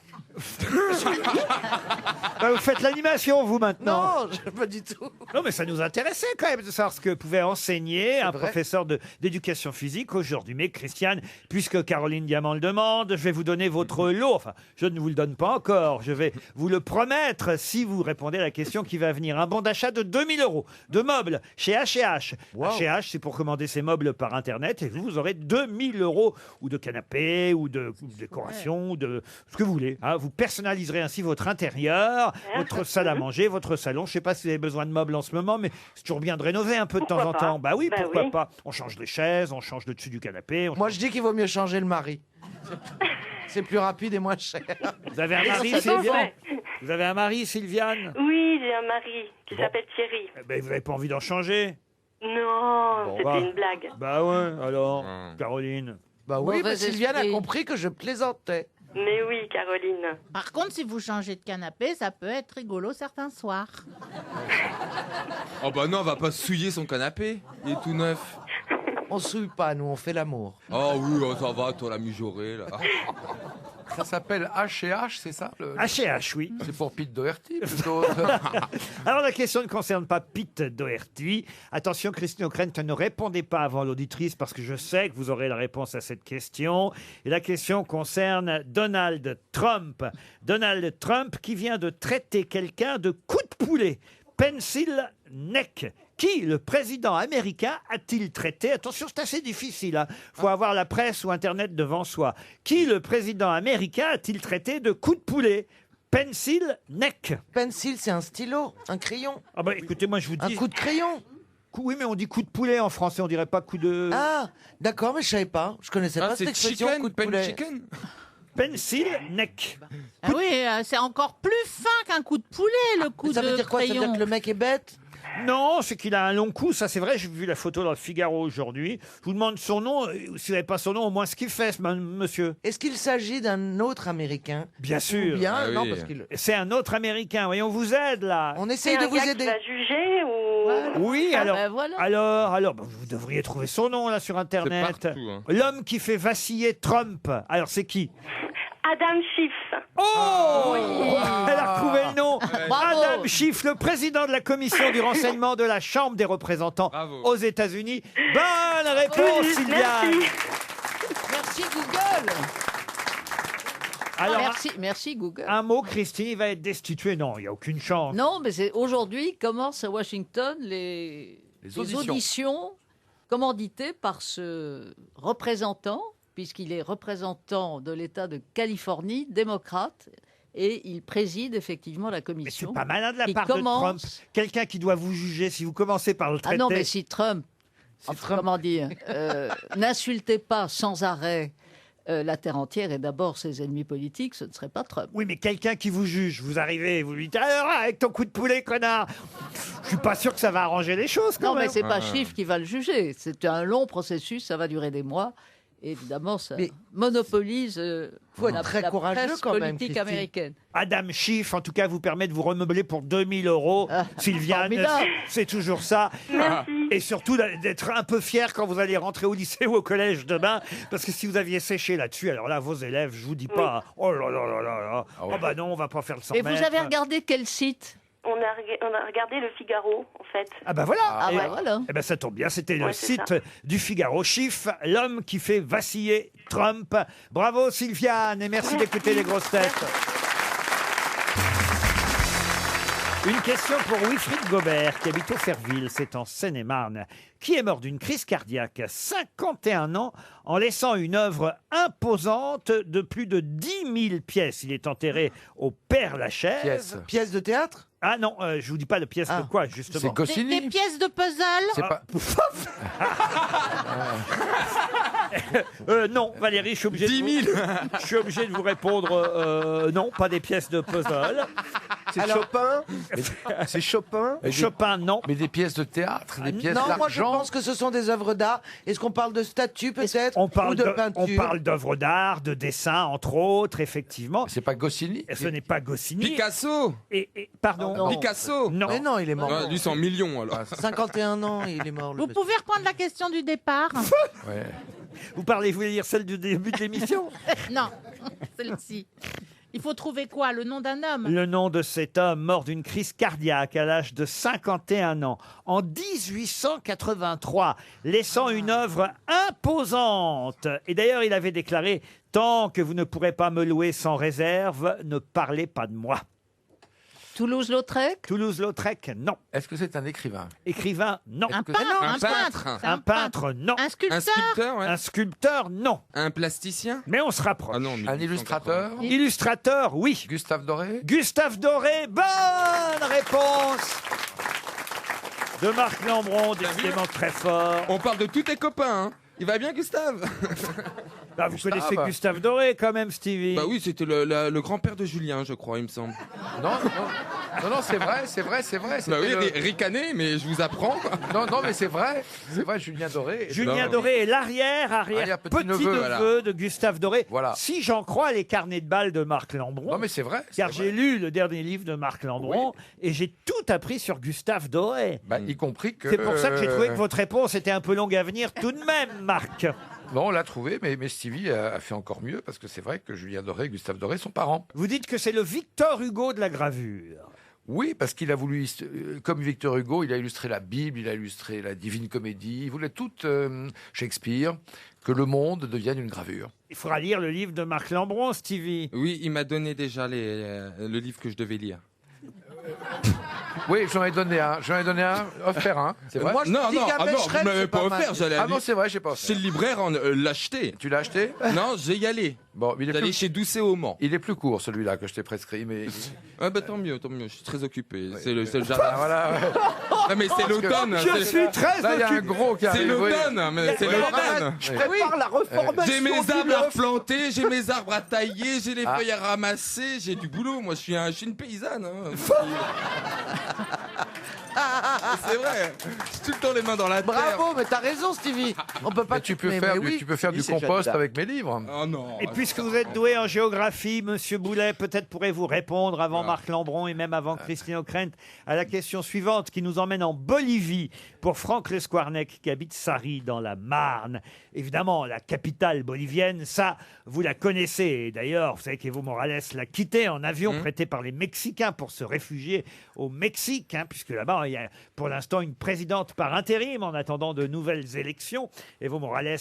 Bah, vous faites l'animation, vous, maintenant? Non, pas du tout. Non, mais ça nous intéressait quand même de savoir ce que pouvait enseigner un vrai. professeur d'éducation physique aujourd'hui. Mais Christiane, puisque Caroline Diamant le demande, je vais vous donner votre lot. Enfin, je ne vous le donne pas encore. Je vais vous le promettre si vous répondez à la question qui va venir. Un bon d'achat de 2000 € de meubles chez H&H. Wow. H&H, c'est pour commander ces meubles par Internet et vous aurez 2000 € ou de canapé ou de décoration ou de ce que vous voulez. Hein. Vous personnaliserez ainsi votre intérieur, votre salle à manger, votre salon. Je ne sais pas si vous avez besoin de meubles en ce moment, mais c'est toujours bien de rénover un peu de temps en Pourquoi pas. temps. Bah oui, Bah pourquoi oui. pas. On change les chaises, on change le dessus du canapé. Moi, je dis qu'il vaut mieux changer le mari. C'est plus rapide et moins cher. Vous avez un Et mari, ça tombe, Sylviane? ouais. Vous avez un mari, Sylviane? Oui, j'ai un mari qui s'appelle Thierry. Eh ben, vous n'avez pas envie d'en changer? Non, Bon, c'était bah. une blague. Bah ouais, alors, Caroline. Bah oui, Mauvais mais Sylviane a esprit. compris que je plaisantais. Mais oui, Caroline. Par contre, si vous changez de canapé, ça peut être rigolo certains soirs. Oh bah non, on va pas souiller son canapé. Il est tout neuf. On souille pas, nous, on fait l'amour. Oh oui, oh, ça va, toi la mijaurée là. Ça s'appelle H&H, c'est ça le... H&H, oui. C'est pour Pete Doherty plutôt. Alors la question ne concerne pas Pete Doherty. Attention, Christine O'Krent, ne répondez pas avant l'auditrice parce que je sais que vous aurez la réponse à cette question. Et la question concerne Donald Trump. Donald Trump qui vient de traiter quelqu'un de coup de poulet. Pencil neck. Qui, le président américain, a-t-il traité? Attention, c'est assez difficile. Il faut avoir la presse ou Internet devant soi. Qui, le président américain, a-t-il traité de coup de poulet? Pencil neck. Pencil, c'est un stylo, un crayon. Ah bah écoutez, moi je vous dis... Un coup de crayon. Oui, mais on dit coup de poulet en français, on dirait pas coup de... Ah, d'accord, mais je savais pas. Je connaissais pas cette c'est expression, chicken, coup de pen poulet. chicken. Pencil neck. Ah oui, c'est encore plus fin qu'un coup de poulet, le coup Ça de veut dire quoi? Ça veut dire crayon. que le mec est bête? Non, c'est qu'il a un long cou, ça c'est vrai, j'ai vu la photo dans le Figaro aujourd'hui. Je vous demande son nom, si vous n'avez pas son nom, au moins ce qu'il fait, monsieur. Est-ce qu'il s'agit d'un autre Américain? Bien sûr. Ou bien, Ah non, oui. parce qu'il... C'est un autre Américain, voyons, on vous aide là. On C'est essaye de un vous gars qui aider. va juger ou... Oui, Ah alors, ben voilà. alors, bah, vous devriez trouver son nom là sur Internet. partout, hein. L'homme qui fait vaciller Trump. Alors c'est qui? Adam Schiff. Oh Elle a retrouvé le nom. Bravo. Adam Schiff, le président de la commission du renseignement de la Chambre des représentants Bravo. aux États-Unis. Bonne réponse, Oui, Sylviane. merci. Merci Google. Alors, Merci Google. un mot, Christine, il va être destitué. Non, il n'y a aucune chance. Non, mais c'est aujourd'hui commencent à Washington Les des auditions commanditées par ce représentant, puisqu'il est représentant de l'État de Californie, démocrate, et il préside effectivement la commission. C'est pas malin de la qui part de commence- Trump. Quelqu'un qui doit vous juger, si vous commencez par le traiter... Ah non, mais si Trump, comment dire, n'insultait pas sans arrêt la terre entière et d'abord ses ennemis politiques, ce ne serait pas Trump. Oui, mais quelqu'un qui vous juge, vous arrivez et vous lui dites « Alors, avec ton coup de poulet, connard !» Je suis pas sûr que ça va arranger les choses, quand Non, même. mais c'est pas Schiff qui va le juger. C'est un long processus, ça va durer des mois. Et évidemment, ça monopolise Faut être la, très la courageux presse quand même, politique Christine. américaine. Adam Schiff, en tout cas, vous permet de vous remeubler pour 2000 €. Sylviane, formidable. c'est toujours ça. Merci. Et surtout d'être un peu fier quand vous allez rentrer au lycée ou au collège demain. Parce que si vous aviez séché là-dessus, alors là, vos élèves, je vous dis pas, oh là là là là là, oh bah non, on va pas faire le 100 Et mètres. vous avez regardé quel site? On a regardé le Figaro, en fait. Ah bah voilà. Ah Et- bah voilà. Eh ben ça tombe bien, c'était le Ouais, c'est site ça. du Figaro. Schiff, l'homme qui fait vaciller Trump. Bravo Sylviane et merci d'écouter les grosses têtes. Une question pour Wilfried Gobert, qui habite au Ferville, c'est en Seine-et-Marne, qui est mort d'une crise cardiaque à 51 ans en laissant une œuvre imposante de plus de 10 000 pièces. Il est enterré au Père-Lachaise. Pièce de théâtre? Ah non, je vous dis pas de pièces de quoi, justement. C'est Goscinny. Des pièces de puzzle. C'est pas. Non, Valérie, je suis obligé 10 000. Je suis obligé de vous répondre non, pas des pièces de puzzle. C'est Chopin. C'est Chopin. Chopin, non. Mais des pièces de théâtre, des pièces Non, moi je d'argent. pense que ce sont des œuvres d'art. Est-ce qu'on parle de statues peut-être On parle ou de de- peinture? on parle d'œuvres d'art, de dessins, entre autres, effectivement. C'est pas Goscinny. Ce n'est pas Goscinny. Picasso. Pardon. Non. Picasso. Non. Mais non, il est mort. Ouais, lui, c'est en millions, alors. 51 ans, il est mort. le Vous monsieur. pouvez reprendre la question du départ? Ouais. Vous voulez dire celle du début de l'émission? Non, celle-ci. Il faut trouver quoi? Le nom d'un homme? Le nom de cet homme mort d'une crise cardiaque à l'âge de 51 ans en 1883, laissant une œuvre imposante. Et d'ailleurs, il avait déclaré « Tant que vous ne pourrez pas me louer sans réserve, ne parlez pas de moi ». Toulouse-Lautrec? Toulouse-Lautrec, non. Est-ce que c'est un écrivain? Écrivain, non. Un peintre? Un peintre. C'est Un peintre, non. Un Un sculpteur? sculpteur, ouais. Un sculpteur, non. Un plasticien. Mais on se rapproche. Ah non, Un illustrateur? Illustrateur, oui. Gustave Doré? Gustave Doré, bonne réponse de Marc Lambron, décidément très fort. On parle de tous tes copains, hein. Il va bien, Gustave? Bah, vous Gustave. connaissez Gustave Doré quand même, Stevie. Bah oui, c'était le grand-père de Julien, je crois, il me semble. Non, c'est vrai. Bah oui, C'était ricané, mais je vous apprends. Non, mais c'est vrai, Julien Doré. Julien Doré est l'arrière petit-neveu de Gustave Doré. Voilà. Si j'en crois les carnets de balles de Marc Lambron. Non, mais c'est vrai. Car j'ai lu le dernier livre de Marc Lambron et j'ai tout appris sur Gustave Doré. Bah, y compris que. C'est pour ça que j'ai trouvé que votre réponse était un peu longue à venir tout de même, Marc. Non, on l'a trouvé, mais Stevie a fait encore mieux parce que c'est vrai que Julien Doré et Gustave Doré sont parents. Vous dites que c'est le Victor Hugo de la gravure. Oui, parce qu'il a voulu, comme Victor Hugo, il a illustré la Bible, il a illustré la Divine Comédie, il voulait tout Shakespeare, que le monde devienne une gravure. Il faudra lire le livre de Marc Lambron, Stevie. Oui, il m'a donné déjà le livre que je devais lire. Oui, j'en ai donné un, offert un, c'est vrai. Non, vous ne m'avez pas offert, j'allais Ah non, c'est vrai, j'ai pas offert. C'est le libraire l'acheter. Tu l'as acheté? Non, j'ai y aller. Bon, il est J'allais chez Doucet au Mans. Il est plus court celui-là que je t'ai prescrit, mais. Ah bah tant mieux, je suis très occupé. C'est le jardin. Ah, voilà. Non mais c'est l'automne. Je suis très Là, il y a un occupé. gros qui C'est arrive. l'automne, mais c'est l'automne. Je prépare la reformation. J'ai mes du arbres à bluff. replanter, j'ai mes arbres à tailler, j'ai les feuilles à ramasser, j'ai du boulot. Moi, je suis une paysanne. Hein. C'est vrai. J'ai tout le temps les mains dans la terre. Bravo, mais t'as raison, Stevie. On peut pas. Mais tu peux mais faire, oui. tu peux faire Oui, du c'est compost Jeanne avec mes livres. Oh non. Et puisque vous êtes doué en géographie, Monsieur Boulet, peut-être pourrez-vous répondre avant Marc Lambron et même avant Christine O'Krent à la question suivante qui nous emmène en Bolivie pour Franck Lesquarnec qui habite Sari dans la Marne. Évidemment, la capitale bolivienne, ça, vous la connaissez. Et d'ailleurs, vous savez qu'Evo Morales l'a quitté en avion prêté par les Mexicains pour se réfugier au Mexique, hein, puisque là-bas, Il y a pour l'instant une présidente par intérim en attendant de nouvelles élections. Evo Morales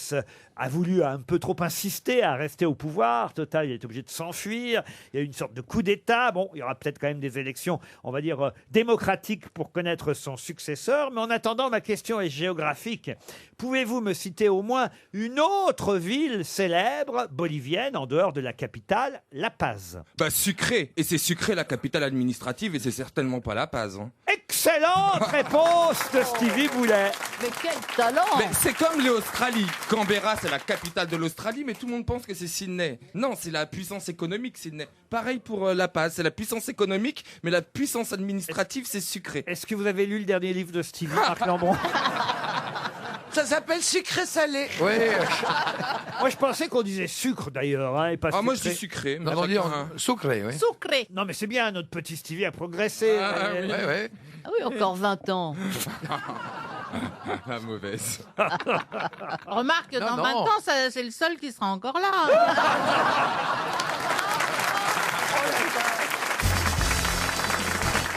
a voulu un peu trop insister à rester au pouvoir. Total, il est obligé de s'enfuir. Il y a eu une sorte de coup d'État. Bon, il y aura peut-être quand même des élections, on va dire, démocratiques pour connaître son successeur. Mais en attendant, ma question est géographique. Pouvez-vous me citer au moins une autre ville célèbre bolivienne en dehors de la capitale, La Paz? Bah Sucré, et c'est Sucré la capitale administrative et c'est certainement pas La Paz. Hein. Excellente réponse de Stevie Boulet. Mais quel talent! Mais c'est comme l'Australie. Canberra c'est la capitale de l'Australie, mais tout le monde pense que c'est Sydney. Non, c'est la puissance économique Sydney. Pareil pour La Paz, c'est la puissance économique, mais la puissance administrative c'est Sucré. Est-ce que vous avez lu le dernier livre de Stevie, Marc Lambron? Ça s'appelle sucré-salé. Oui. Moi, je pensais qu'on disait sucre d'ailleurs, hein, et pas Ah, moi je sucré. dis sucré. Non, on dit sucré, oui. Sucré. Non, mais c'est bien, notre petit Stevie a progressé. Ah, oui. Ouais, ouais. Ah oui, encore 20 ans. La mauvaise. Remarque, Non, dans non. 20 ans, c'est le seul qui sera encore là.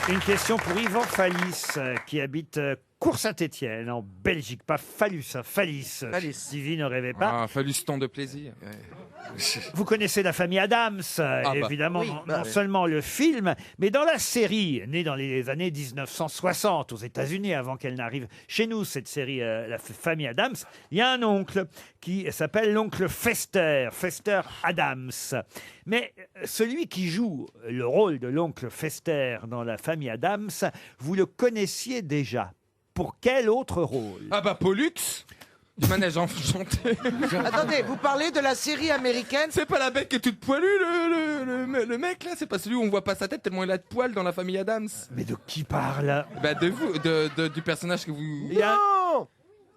Une question pour Yvan Fallis, qui habite Cour-Saint-Étienne, en Belgique. Pas Phallus, hein, Fallis. Stevie, ne rêvez pas. Ah, fallu ce temps de plaisir. Vous connaissez la famille Adams, évidemment, Oui, non seulement le film, mais dans la série, née dans les années 1960 aux États-Unis, avant qu'elle n'arrive chez nous, cette série, la famille Adams, il y a un oncle qui s'appelle l'oncle Fester, Fester Adams. Mais celui qui joue le rôle de l'oncle Fester dans la famille Adams, vous le connaissiez déjà. Pour quel autre rôle? Ah bah Pollux du manège enchanté. Attendez, vous parlez de la série américaine? C'est pas la bête qui est toute poilue, le mec là, c'est pas celui où on voit pas sa tête tellement il a de poils dans la famille Adams. Mais de qui parle? Bah de vous, du personnage que vous... Non.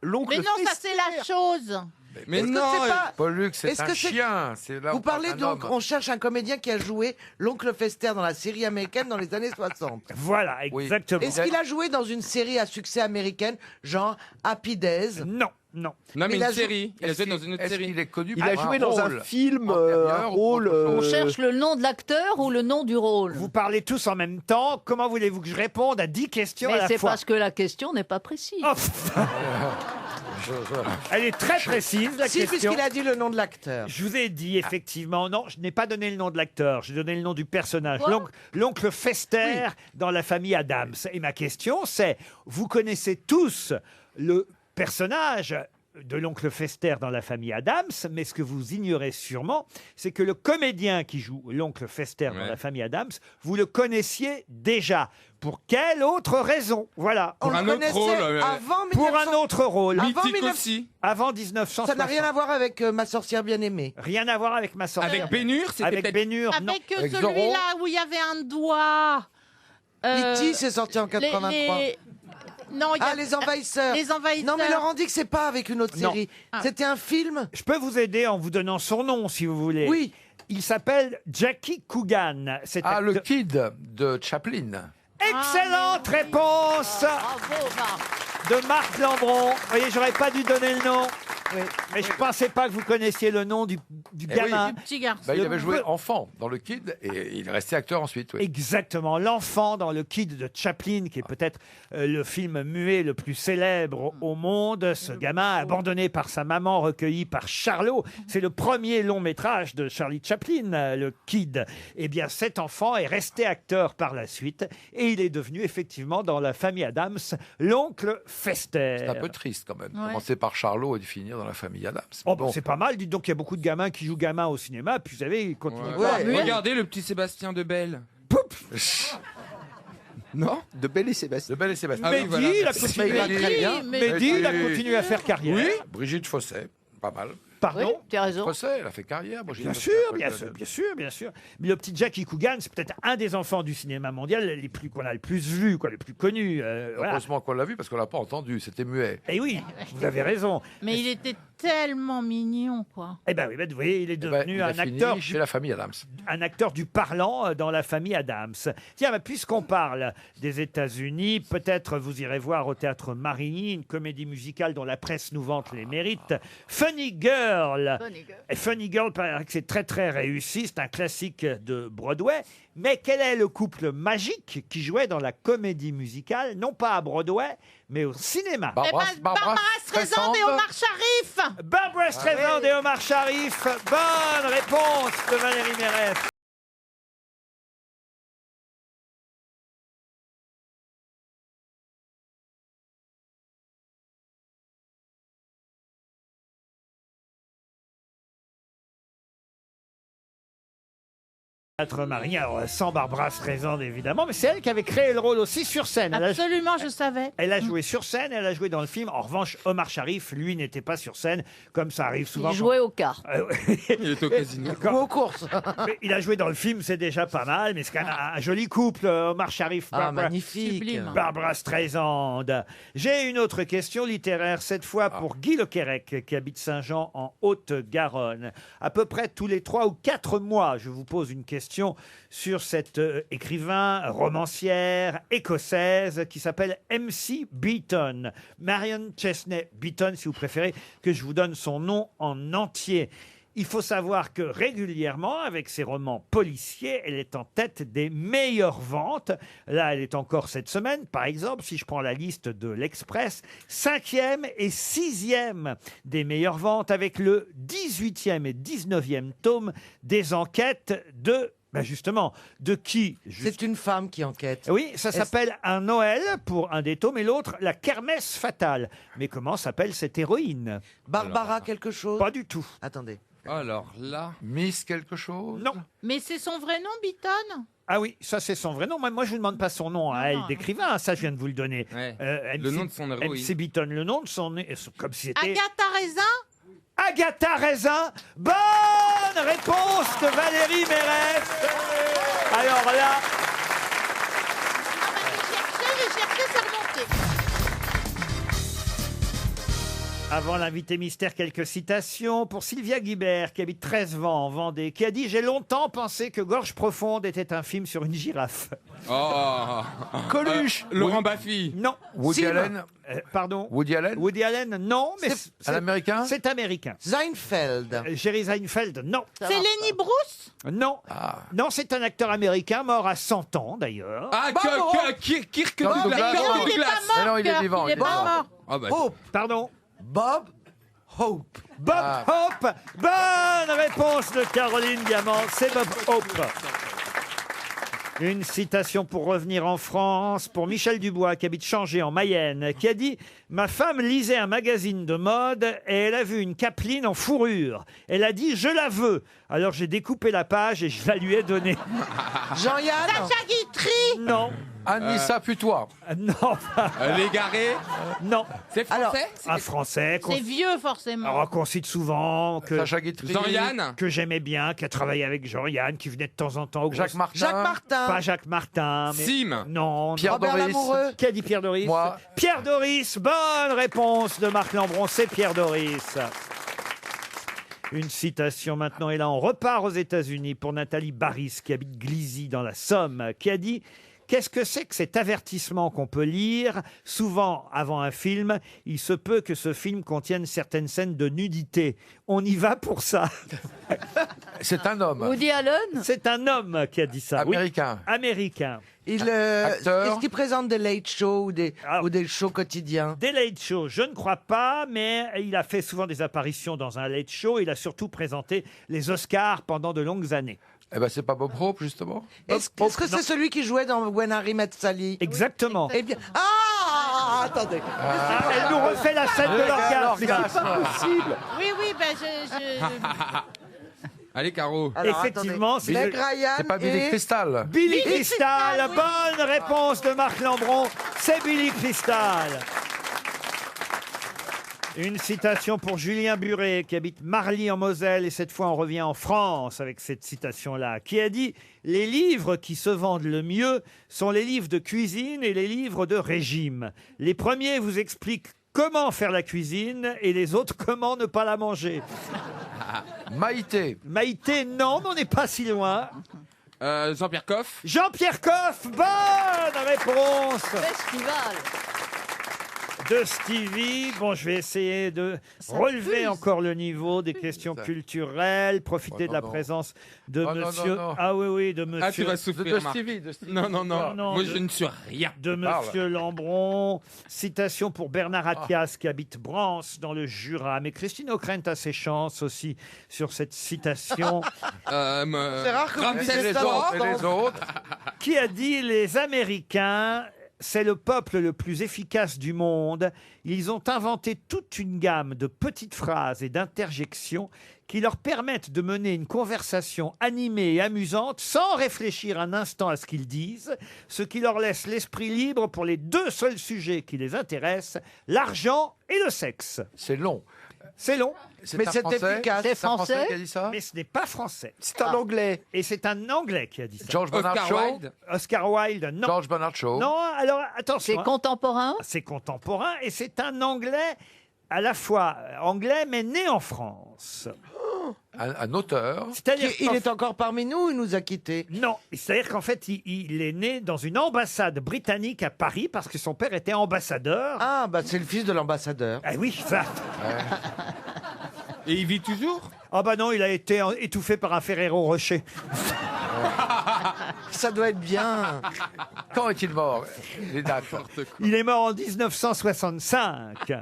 L'oncle Mais non, ça c'est la chose. Mais Est-ce que non, c'est pas- Pollux, c'est Est-ce un que c'est- chien. C'est là où Vous parlez parle d'un donc, homme. on cherche un comédien qui a joué l'oncle Fester dans la série américaine dans les années 60. Voilà, Oui. exactement. Est-ce qu'il a joué dans une série à succès américaine, genre Happy Days? Non, non. Non, mais il a une joué- série. Il a joué dans une autre Est-ce série. qu'il est connu Il pour a joué dans un rôle film, antérieur un ou rôle. autre chose On cherche le nom de l'acteur ou le nom du rôle. Vous parlez tous en même temps. Comment voulez-vous que je réponde à 10 questions à Mais la c'est fois? parce que la question n'est pas précise. Oh, elle est très précise, la Si, question. puisqu'il a dit le nom de l'acteur. Je vous ai dit effectivement, non, je n'ai pas donné le nom de l'acteur, j'ai donné le nom du personnage, Quoi l'oncle Fester dans la famille Adams. Et ma question c'est, vous connaissez tous le personnage de l'oncle Fester dans la famille Adams, mais ce que vous ignorez sûrement, c'est que le comédien qui joue l'oncle Fester dans Ouais. la famille Adams, vous le connaissiez déjà. Pour quelle autre raison? Voilà. On un le autre connaissait rôle, avant Pour 1900. un autre rôle. Avant Mythique 1900. aussi. Avant 1960. Ça n'a rien à voir avec Ma sorcière bien-aimée. Rien à voir avec ma sorcière. Avec Bénur, c'était Avec peut-être... Bénur, non. Avec Avec Zorro. celui-là où il y avait un doigt. E.T. c'est sorti en 83. Non, il y a... Ah, Les Envahisseurs. Les Envahisseurs. Non, mais Laurent dit que c'est pas avec une autre Non. série. Ah. C'était un film. Je peux vous aider en vous donnant son nom, si vous voulez. Oui. Il s'appelle Jackie Coogan. C'est Ah, le acteur- kid de Chaplin. Excellente réponse Bravo, Marc. de Marc Lambron. Vous voyez, j'aurais pas dû donner le nom. Mais je pensais pas que vous connaissiez le nom du gamin. Du petit garçon. Bah, il Le avait joué peu- enfant dans le kid et il est resté acteur ensuite. Oui. Exactement, l'enfant dans le Kid de Chaplin, qui est peut-être le film muet le plus célèbre au monde. Ce gamin abandonné par sa maman, recueilli par Charlot. C'est le premier long métrage de Charlie Chaplin, le Kid. Eh bien, cet enfant est resté acteur par la suite et il est devenu effectivement dans la famille Adams l'oncle Fester. C'est un peu triste quand même. Ouais. Commencer par Charlot et de finir dans la famille Adams. Oh, bah, Bon. c'est pas mal, dites donc, il y a beaucoup de gamins qui jouent gamins au cinéma, puis vous savez, ils continuent. Ouais. Regardez le petit Sébastien de Belle. Non De Belle et Sébastien. De Belle et Sébastien. Ah oui, voilà. Mehdi, il a Il continué. va très bien. Mehdi, il a continué à faire carrière. Oui, Brigitte Fosset, pas mal. Pardon Oui, tu as raison. Fosset, elle a fait carrière. Brigitte Bien Fosset, sûr, après, bien elle a- sûr, bien sûr, bien sûr. Mais le petit Jackie Coogan, c'est peut-être un des enfants du cinéma mondial qu'on a le plus vu, quoi, le plus connu. Voilà. Heureusement qu'on l'a vu parce qu'on l'a pas entendu, c'était muet. Et oui, vous avez raison. Mais il était tellement mignon, quoi. Eh ben oui, ben, vous voyez, il est Eh ben, devenu il a un fini acteur chez la famille Adams. un acteur du parlant dans la famille Adams. Tiens, bah, puisqu'on parle des États-Unis, peut-être vous irez voir au théâtre Marigny une comédie musicale dont la presse nous vante les mérites. Funny Girl Girl. Funny Girl. Et Funny Girl, paraît que c'est très très réussi, c'est un classique de Broadway. Mais quel est le couple magique qui jouait dans la comédie musicale, non pas à Broadway, mais au cinéma? Barbara Streisand et Omar Sharif. Barbara Streisand et Omar Sharif. Bonne réponse de Valérie Mérès. Théâtre Marigny, alors sans Barbara Streisand évidemment, mais c'est elle qui avait créé le rôle aussi sur scène. Absolument, je savais. Elle a joué sur scène, elle a joué dans le film. En revanche, Omar Sharif, lui, n'était pas sur scène, comme ça arrive souvent. Il jouait au quart. Il était au casino. Ou aux courses. Mais il a joué dans le film, c'est déjà pas mal, mais c'est quand même un joli couple, Omar Sharif, magnifique. Sublime. Barbara Streisand. J'ai une autre question littéraire, cette fois pour Guy Lequerec, qui habite Saint-Jean en Haute-Garonne. À peu près tous les 3 ou 4 mois, je vous pose une question sur cette écrivain, romancière écossaise qui s'appelle MC Beaton. Marion Chesney Beaton, si vous préférez que je vous donne son nom en entier. Il faut savoir que régulièrement, avec ses romans policiers, elle est en tête des meilleures ventes. Là, elle est encore cette semaine, par exemple, si je prends la liste de l'Express, 5e et 6e des meilleures ventes, avec le 18e et 19e tome des enquêtes de... justement, de qui? C'est une femme qui enquête. Oui, ça s'appelle Un Noël pour un des tomes et l'autre La Kermesse Fatale. Mais comment s'appelle cette héroïne? Barbara quelque chose? Pas du tout. Attendez. Alors là... Miss quelque chose? Non. Mais c'est son vrai nom, Beaton? Ah oui, ça c'est son vrai nom. Moi, je ne vous demande pas son nom à elle d'écrivain. Ça, je viin de vous le donner. Ouais. MC Le nom de son héroïne. MC Beaton, le nom de son... Comme si c'était... Agatha Raisin? Agatha Raisin. Bonne réponse de Valérie Mérès. Alors là... J'ai cherché, c'est remonté. Avant l'invité mystère, quelques citations pour Sylvia Guibert, qui habite 13 vents en Vendée, qui a dit « J'ai longtemps pensé que Gorge Profonde était un film sur une girafe. » Oh Coluche. Laurent Baffy. Non. Woody Sim. Allen. Pardon. Woody Allen. Woody Allen, non, mais Un américain? c'est américain. Seinfeld. Jerry Seinfeld, non. C'est Lenny Bruce? Non. Non, c'est un acteur américain mort à 100 ans d'ailleurs. Ah, Kirk Kirk Douglas. Non, il est pas mort. Mais non, il est Kirk, vivant. Il est pas mort. Ah bah, Hope. Pardon. Bob Hope. Bob Hope. Bonne réponse de Caroline Diamant. C'est Bob Hope. Une citation pour revenir en France, pour Michel Dubois, qui habite Changé en Mayenne, qui a dit « Ma femme lisait un magazine de mode et elle a vu une capeline en fourrure. Elle a dit « Je la veux ». Alors j'ai découpé la page et je la lui ai donnée. Jean-Yann. Sacha Guitry? Non. Anissa Putois. Non. Légaré. Non. C'est français? Un Français C'est vieux, forcément. alors qu'on cite souvent, que, Sacha Guitry. Jean-Yann. que j'aimais bien, qui a travaillé avec Jean-Yann, qui venait de temps en temps au Jacques Grosses- Martin. Jacques Martin. Pas Jacques Martin. Mais... Sim. Non. Pierre Robert Doris. Lamoureux. Qui a dit Pierre Doris? Moi. Pierre Doris, bonne réponse de Marc Lambron, c'est Pierre Doris. Une citation maintenant, et là on repart aux États-Unis pour Nathalie Barris, qui habite Glizy dans la Somme, qui a dit « Qu'est-ce que c'est que cet avertissement qu'on peut lire souvent avant un film? Il se peut que ce film contienne certaines scènes de nudité. On y va pour ça. » C'est un homme. Woody Allen? C'est un homme qui a dit ça. Oui. Américain. Américain. Acteur. Est-ce qu'il présente des late shows ou des shows quotidiens? Des late shows, je ne crois pas, mais il a fait souvent des apparitions dans un late show. Il a surtout présenté les Oscars pendant de longues années. Eh ben, c'est pas Bob Hope, justement. Est-ce que c'est celui qui jouait dans When Harry Met Sally? Exactement. Eh bien... attendez. Ah, elle nous refait la scène de l'orgasme. l'orgasme. C'est pas possible. Oui, ben Allez, Caro. Alors, Effectivement, attendez. Meg Ryan C'est pas Billy et... Crystal. Billy Crystal. Bonne réponse de Marc Lambron. C'est Billy Crystal. Une citation pour Julien Buret, qui habite Marly en Moselle, et cette fois on revient en France avec cette citation-là, qui a dit « Les livres qui se vendent le mieux sont les livres de cuisine et les livres de régime. Les premiers vous expliquent comment faire la cuisine et les autres comment ne pas la manger. » Maïté. Maïté, non, mais on n'est pas si loin. Jean-Pierre Coff. Jean-Pierre Coff, bonne réponse Festival. de Stevie. Bon, je vais essayer de relever encore le niveau des questions culturelles, profiter de la présence de monsieur... Ah oui, de monsieur... Ah, tu vas souffrir, Marc. Non. Moi, je ne suis rien. De monsieur Lambron. Citation pour Bernard Attias, qui habite Brance, dans le Jura. Mais Christine O'Krent a ses chances aussi sur cette citation. C'est rare que vous puissiez les autres. Qui a dit « Les Américains, c'est le peuple le plus efficace du monde. Ils ont inventé toute une gamme de petites phrases et d'interjections qui leur permettent de mener une conversation animée et amusante sans réfléchir un instant à ce qu'ils disent, ce qui leur laisse l'esprit libre pour les deux seuls sujets qui les intéressent, l'argent et le sexe. » C'est long. C'est long. Mais c'est efficace. C'est français qui a dit ça. Mais ce n'est pas français. C'est un anglais. Et c'est un anglais qui a dit ça. George Bernard Oscar Shaw. Wilde. Oscar Wilde, non. George Bernard Shaw. Non, alors attention. C'est hein. contemporain. C'est contemporain et c'est un anglais à la fois anglais mais né en France. Un auteur. C'est-à-dire Il est encore parmi nous ou il nous a quittés? Non, c'est-à-dire qu'en fait, il est né dans une ambassade britannique à Paris parce que son père était ambassadeur. Ah, bah c'est le fils de l'ambassadeur. Ah oui, ça. Et il vit toujours? Ah bah non, il a été étouffé par un Ferrero Rocher. Ça doit être bien. Quand est-il mort? Les dates. Il est mort en 1965.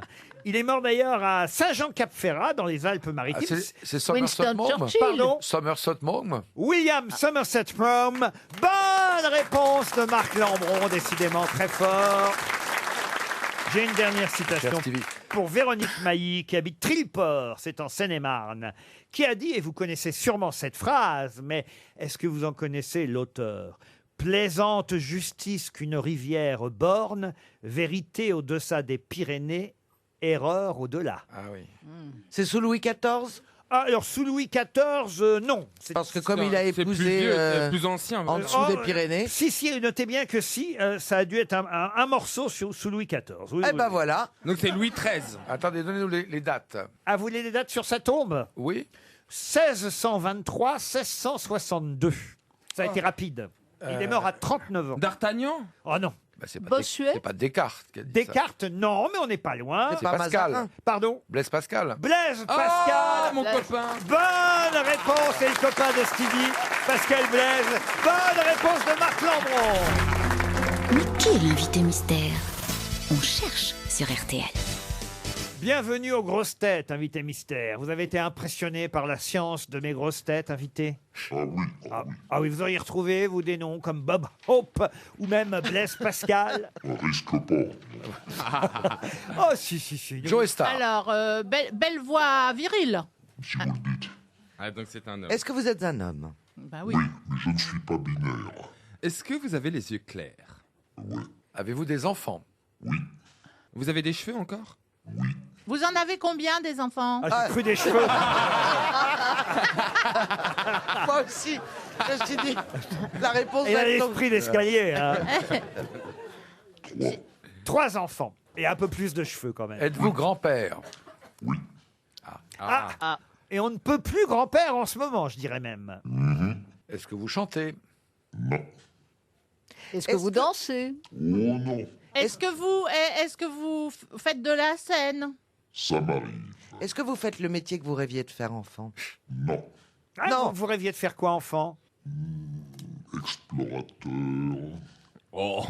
Il est mort d'ailleurs à Saint-Jean-Cap-Ferrat, dans les Alpes-Maritimes. C'est Somerset Maugham. Pardon? Somerset Maugham. William Somerset Maugham. Bonne réponse de Marc Lambron, décidément très fort. J'ai une dernière citation Cher Stevie. pour Véronique Mailly, qui habite Trilport, c'est en Seine-et-Marne, qui a dit, et vous connaissez sûrement cette phrase, mais est-ce que vous en connaissez l'auteur ? Plaisante justice qu'une rivière borne, vérité au-deçà des Pyrénées, erreur au-delà. Ah oui. C'est sous Louis XIV? Ah, alors, sous Louis XIV, non. Parce que comme il a C'est plus épousé vieux, plus ancien. en dessous des Pyrénées. Si, notez bien que ça a dû être un morceau sous Louis XIV. Oui, Eh oui, ben oui. voilà. Donc c'est Louis XIII. Attendez, donnez-nous les dates. Ah, vous voulez les dates sur sa tombe ? Oui. 1623, 1662. Ça a été rapide. Il est mort à 39 ans. D'Artagnan? Oh non. Bah, c'est pas, Bossuet? c'est pas Descartes qui a dit ça. Descartes, non, mais on n'est pas loin. C'est Pascal. Mazarin. Pardon. Blaise Pascal. Blaise Ah, Pascal. mon copain. Bonne réponse, c'est le copain de Stevie, Pascal Blaise. Bonne réponse de Marc Lambron. Mais qui est l'invité mystère? On cherche sur RTL. Bienvenue aux grosses têtes, invité mystère. Vous avez été impressionné par la science de mes grosses têtes, invité? Ah oui, vous auriez retrouvé, vous, des noms comme Bob Hope ou même Blaise Pascal? On risque pas. Oh, si. Joe Star. Alors, belle voix virile. Si vous le dites. Ah, donc c'est un homme. Est-ce que vous êtes un homme? Ben oui. Oui, mais je ne suis pas binaire. Est-ce que vous avez les yeux clairs? Ouais. Avez-vous des enfants? Oui. Vous avez des cheveux encore? Vous en avez combien des enfants? Ah, j'ai cru des cheveux. Moi aussi. Je me suis dit, la réponse Il va a être l'esprit d'escalier. Hein. 3 enfants et un peu plus de cheveux quand même. Êtes-vous grand-père? Ah. Et on ne peut plus grand-père en ce moment, je dirais même. Est-ce que vous chantez? Non. Est-ce que vous dansez? Oh non. Est-ce que vous faites de la scène? Ça m'arrive. Est-ce que vous faites le métier que vous rêviez de faire enfant? Non. Ah, Non. vous rêviez de faire quoi, enfant? Explorateur. Oh,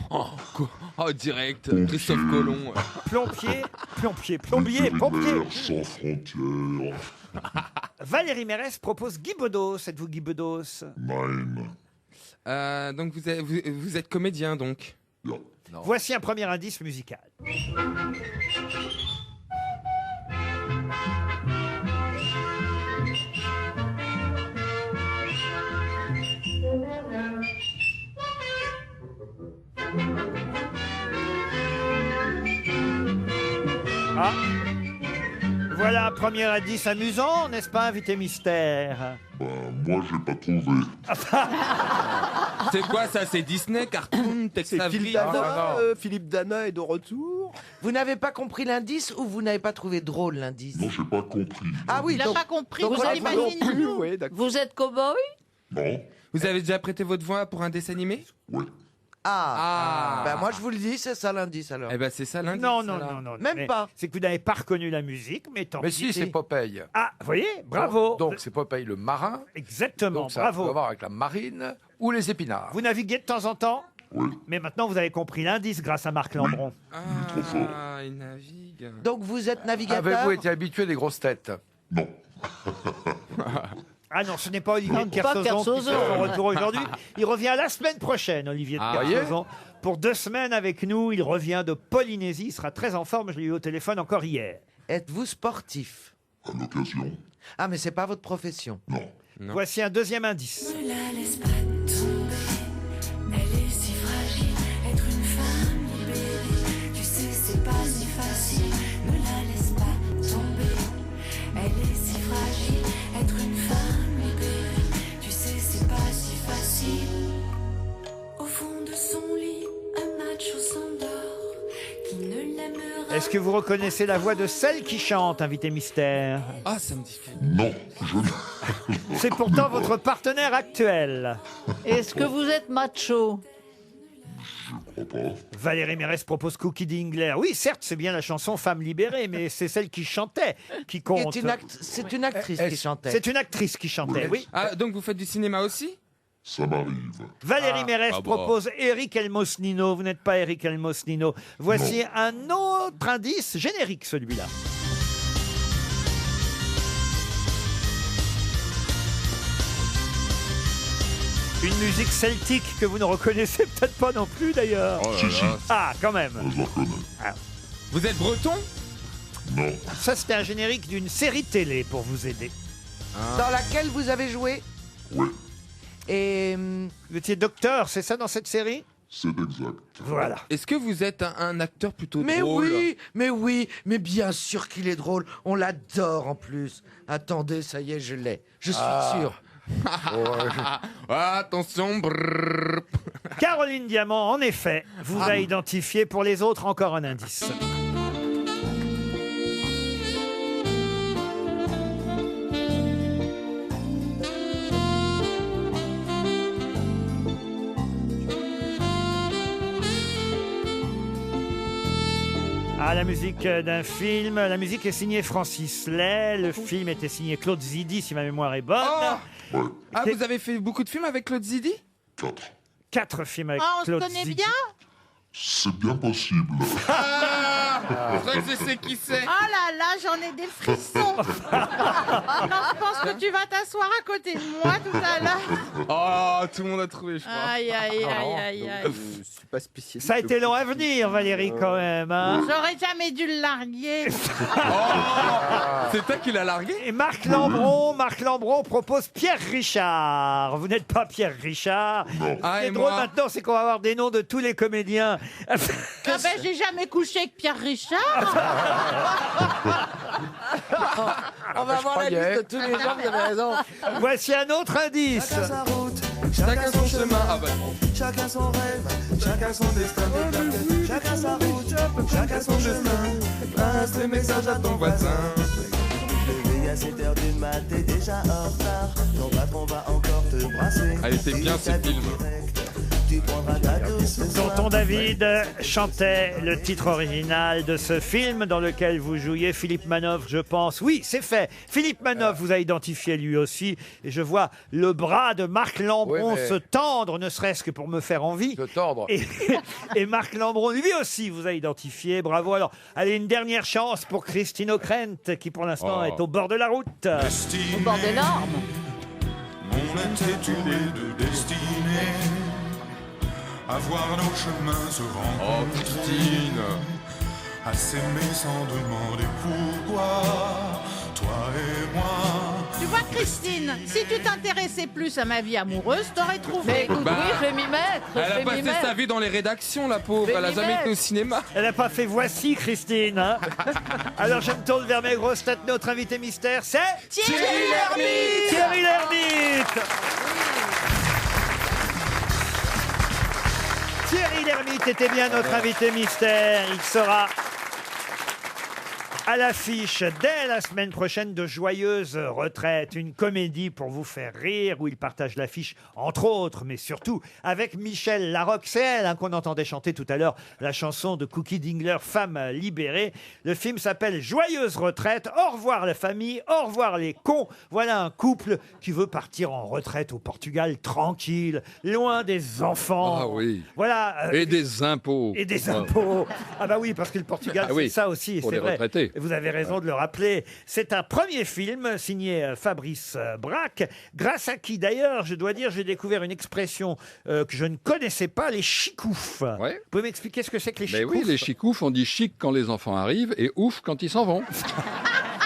direct, Christophe Colomb. Plombier, pompier. Vétérinaire sans frontières. Valérie Mérès propose Guy Bedos. Êtes-vous Guy Bedos? Nein. Donc vous êtes comédien donc? Ja. Non. Voici un premier indice musical. Ah. Voilà un premier indice amusant, n'est-ce pas, invité mystère? Moi, j'ai pas trouvé. C'est quoi ça? C'est Disney, cartoon, Tex Avery? Philippe Dana est de retour. Vous n'avez pas compris l'indice ou vous n'avez pas trouvé drôle l'indice? Non, j'ai pas compris. Ah oui, Il n'a donc, pas compris. donc Vous on imaginez nous. Oui, Vous êtes cow-boy? Non. Vous avez déjà prêté votre voix pour un dessin animé? Ouais. Ah. Ben moi je vous le dis, c'est ça l'indice alors. Eh ben c'est ça l'indice. Non, alors. Même mais pas. C'est que vous n'avez pas reconnu la musique, mais tant Mais pis. si, c'est Popeye. Ah, vous voyez, bravo. Donc c'est Popeye le marin. Exactement, Donc ça bravo. doit voir avec la marine ou les épinards. Vous naviguez de temps en temps Oui. Mais maintenant, vous avez compris l'indice grâce à Marc Lambron. Ah, il navigue. Donc vous êtes navigateur. Avez-vous été habitué des grosses têtes? Non. Ah non, ce n'est pas Olivier Non, de pas Kersauzon qui fait Kersauzon. son retour aujourd'hui. Il revient la semaine prochaine, Olivier de Ah, Kersauzon. Pour 2 semaines avec nous, il revient de Polynésie. Il sera très en forme. Je l'ai eu au téléphone encore hier. Êtes-vous sportif? À l'occasion. Ah mais c'est pas votre profession. Non. Voici un deuxième indice. Ne la laisse pas tomber, elle est si fragile, être une femme libérée, tu sais c'est pas si facile, ne la laisse pas tomber, elle est si fragile, être une femme libérée, tu sais c'est pas si facile. Au fond de son lit, un macho s'endort, qui ne l'aimerait. Est-ce que vous reconnaissez la voix de celle qui chante, invité mystère? Ah, ça me dit. Non, je ne. C'est pourtant votre partenaire actuel. Est-ce que vous êtes macho? Je crois pas. Valérie Mérès propose Cookie Dingler. Oui, certes, c'est bien la chanson Femme libérée, mais c'est celle qui chantait qui compte. C'est une actrice qui chantait. C'est une actrice qui chantait, oui. Ah, donc vous faites du cinéma aussi? Ça m'arrive. Valérie Mérès ah bon. propose Eric Elmosnino. Vous n'êtes pas Eric Elmosnino. Voici un autre indice générique, celui-là. Une musique celtique que vous ne reconnaissez peut-être pas non plus d'ailleurs. Oh là là. Ah, quand même. Je la connais. Ah, Vous êtes breton? Non. ça, c'était un générique d'une série télé pour vous aider. Dans laquelle vous avez joué? Oui, Et Vous étiez docteur, c'est ça, dans cette série? c'est exact. Voilà. Est-ce que vous êtes un acteur plutôt mais drôle? oui, mais bien sûr qu'il est drôle. On l'adore en plus. Attendez, ça y est, je l'ai. Je suis sûr. Attention, brrr. Caroline Diamant, en effet, vous a identifié. Pour les autres, encore un indice. Ah, la musique d'un film. La musique est signée Francis Lay. Le film était signé Claude Zidi, si ma mémoire est bonne. Oh Ah, vous avez fait beaucoup de films avec Claude Zidi? 4 films avec Ah, on se Claude connaît Zidi. bien? C'est bien possible. Je crois que je sais qui c'est. Oh là là, j'en ai des frissons. Non, je pense que tu vas t'asseoir à côté de moi tout à l'heure. Oh, tout le monde a trouvé, je crois. Aïe, aïe, aïe, aïe, aïe. Je suis pas spécialiste. Ça a été long à venir, Valérie, quand même. Hein. J'aurais jamais dû le larguer. C'est toi qui l'as largué? Et Marc Lambron propose Pierre Richard. Vous n'êtes pas Pierre Richard. Ah, Ce qui et est drôle moi maintenant, c'est qu'on va avoir des noms de tous les comédiens. Ah ben, j'ai jamais couché avec Pierre Richard. On va voir la liste de tous les gens, vous avez raison. Voici un autre indice. Chacun sa route, Chacun son chemin. Ah bah. chacun son rêve, chacun son destin. Chacun sa route, chacun son chemin. Passe le message à ton voisin. Levé à 7h du mat, t'es déjà en retard. Ton patron va encore te brasser. Ah, il était bien ce film. Tu prendras ta douce ce soir. Tonton David chantait le titre original de ce film dans lequel vous jouiez Philippe Manoff, je pense. Oui, c'est fait. Philippe Manoff vous a identifié lui aussi. Et je vois le bras de Marc Lambron Oui, mais- se tendre, ne serait-ce que pour me faire envie. De tordre. Et Marc Lambron, lui aussi, vous a identifié. Bravo. Alors, allez, une dernière chance pour Christine O'Krent, qui pour l'instant Oh. est au bord de la route. Au bord des larmes. On était tous les deux destinés à voir nos chemins se Oh, rencontrer, Christine. à s'aimer sans demander pourquoi, toi et moi. Tu vois, Christine, si tu t'intéressais plus à ma vie amoureuse, t'aurais Mais trouvé. écoute, Bah, oui, je vais m'y mettre. Elle je a vais m'y passé mettre. sa vie dans les rédactions, la pauvre. Je vais Elle a m'y jamais été au mettre. cinéma. Elle n'a pas fait voici, Christine. Hein. Alors, je me tourne vers mes grosses têtes. Notre invité mystère, c'est Thierry Lhermitte. Thierry Lhermitte. Thierry Lhermitte était bien notre invité mystère. Il sera À l'affiche, dès la semaine prochaine, de Joyeuses retraites, une comédie pour vous faire rire, où il partage l'affiche, entre autres, mais surtout, avec Michel Larocque. C'est elle hein, qu'on entendait chanter tout à l'heure la chanson de Cookie Dingler, Femme libérée. Le film s'appelle Joyeuses retraites. Au revoir la famille, au revoir les cons. Voilà un couple qui veut partir en retraite au Portugal, tranquille, loin des enfants. Ah oui. Voilà. Et des impôts. Et des impôts. Ah bah oui, parce que le Portugal, Ah oui, c'est ça aussi, pour c'est les vrai. retraités. Vous avez raison de le rappeler. C'est un premier film signé Fabrice Braque, grâce à qui d'ailleurs, je dois dire, j'ai découvert une expression que je ne connaissais pas, les chicoufs. Vous pouvez m'expliquer ce que c'est que les Mais chicoufs? oui, les chicoufs, on dit chic quand les enfants arrivent et ouf quand ils s'en vont.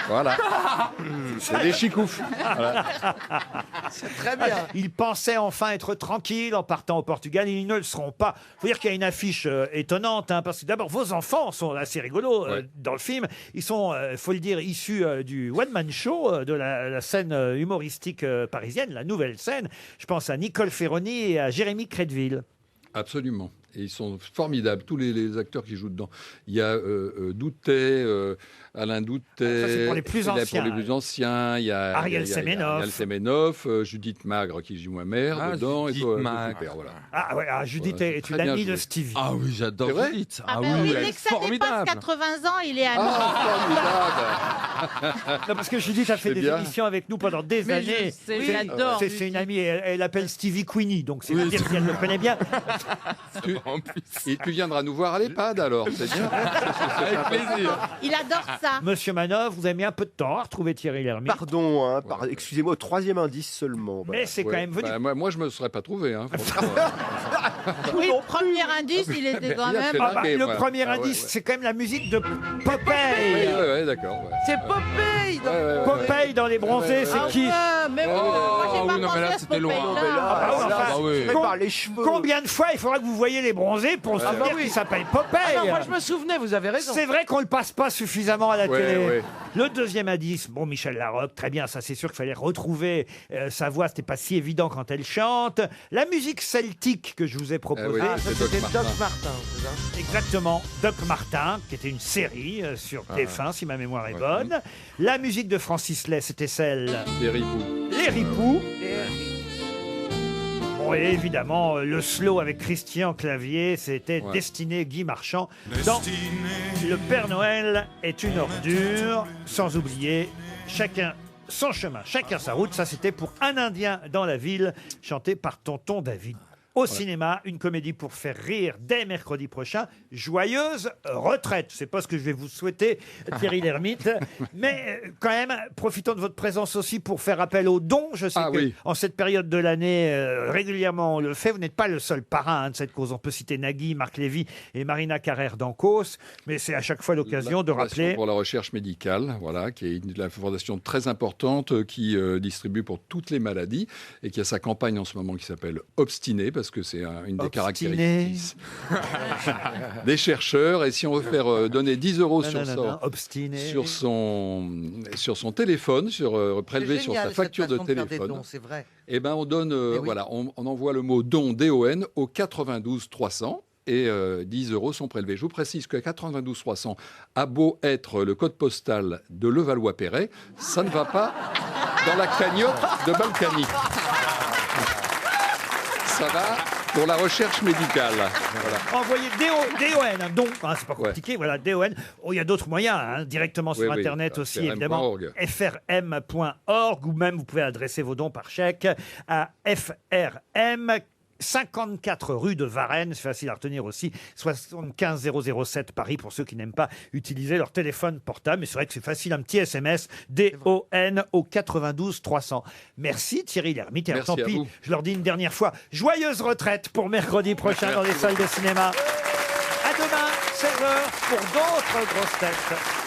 Voilà. C'est des chicoufs. Voilà. C'est très bien. Ils pensaient enfin être tranquilles en partant au Portugal. Ils ne le seront pas. Il faut dire qu'il y a une affiche étonnante, hein, parce que d'abord, vos enfants sont assez rigolos dans le film. Ils sont, faut le dire, issus du one-man show, de la scène humoristique parisienne, la nouvelle scène. Je pense à Nicole Ferroni et à Jérémy Crédville. Absolument. Et ils sont formidables, tous les acteurs qui jouent dedans. Il y a Doutet, Alain Doutet. Ça, c'est pour les plus anciens. Pour les plus anciens. Il y a Ariel Semenov. Ariel Semenov, Judith Magre qui joue ma mère dedans. Judith Magre. Super, voilà. Ah ouais, Judith est très une bien amie de joué. Stevie. Ah oui, j'adore C'est vrai Judith. Ah, oui, oui, elle dès est que ça dépasse formidable. 80 ans, il est à nous. Non, parce que Judith a fait C'est des bien. émissions avec nous pendant des Mais années. je sais, Oui, j'adore c'est Judith. une amie, elle appelle Stevie Queenie, donc c'est dire si elle le connaît bien. Et tu viendras nous voir à l'EHPAD alors, c'est bien. Avec plaisir. Il adore ça. Monsieur Manov, vous avez mis un peu de temps à retrouver Thierry Lhermitte. Pardon, hein, excusez-moi, au troisième indice seulement. Mais c'est quand même venu. Bah, moi, je me serais pas trouvé. Hein, franchement. Oui, le premier indice, il était quand Il a même. fait Ah bah, Ok, le voilà. premier Ah ouais, indice, ouais. c'est quand même la musique de Popeye. Ouais, d'accord. Ouais. C'est Popeye Popeye dans Les Bronzés, c'est qui Mais moi, j'ai Oh, pas oui, non, pensé mais là, à ce c'était loin. Popeye-là. Ah bah, là, enfin, oui. je par les cheveux. Combien de fois il faudra que vous voyez Les Bronzés pour se souvenir qu'il s'appelle Popeye? Ah non, moi je me souvenais, vous avez raison. C'est vrai qu'on le passe pas suffisamment à la Ouais, télé. ouais. Le deuxième indice, bon, Michel Larocque, très bien, ça c'est sûr qu'il fallait retrouver sa voix, c'était pas si évident quand elle chante. La musique celtique que je vous ai proposée. oui. Ah, ça C'est Doc c'était Martin. Doc Martin, c'est ça? Exactement, Doc Martin, qui était une série sur TF1, si ma mémoire est bonne. La musique de Francis Lay, c'était celle Des ripoux. Les Ripoux. Bon, et évidemment, le slow avec Christian Clavier, c'était Destiné Guy Marchand dans Le Père Noël est une ordure, sans oublier Chacun son chemin, chacun sa route. Ça, c'était pour Un Indien dans la ville, chanté par Tonton David. Au cinéma, une comédie pour faire rire dès mercredi prochain. Joyeuse retraite. C'est pas ce que je vais vous souhaiter, Thierry Lhermitte. Mais quand même, profitons de votre présence aussi pour faire appel aux dons. Je sais que en cette période de l'année, régulièrement on le fait. Vous n'êtes pas le seul parrain de cette cause. On peut citer Nagui, Marc Lévy et Marina Carrère d'Ancos. Mais c'est à chaque fois l'occasion de rappeler. Pour la recherche médicale, voilà, qui est une fondation très importante qui distribue pour toutes les maladies et qui a sa campagne en ce moment qui s'appelle Obstiné, parce que c'est une des caractéristiques des chercheurs. Et si on veut faire donner 10 € sur son téléphone, prélevé sur sa facture de téléphone, et ben on donne, voilà, on envoie le mot don, D-O-N, au 92 300. Et 10 € sont prélevés. Je vous précise que 92 300 a beau être le code postal de Levallois-Perret, ça ne va pas dans la cagnotte de Balkany. Ça va pour la recherche médicale. Voilà. Envoyez DON, donc, hein, c'est pas compliqué, voilà, DON. Oh, il y a d'autres moyens, hein, directement sur Internet aussi, évidemment. frm.org, ou même vous pouvez adresser vos dons par chèque à FRM. 54 rue de Varennes, c'est facile à retenir aussi, 75 007 Paris pour ceux qui n'aiment pas utiliser leur téléphone portable, mais c'est vrai que c'est facile, un petit SMS, DON au 92 300. Merci Thierry Lhermitte, et alors, tant pis, je leur dis une dernière fois, joyeuse retraite pour mercredi prochain dans les salles de cinéma. À demain, 16h, pour d'autres grosses têtes.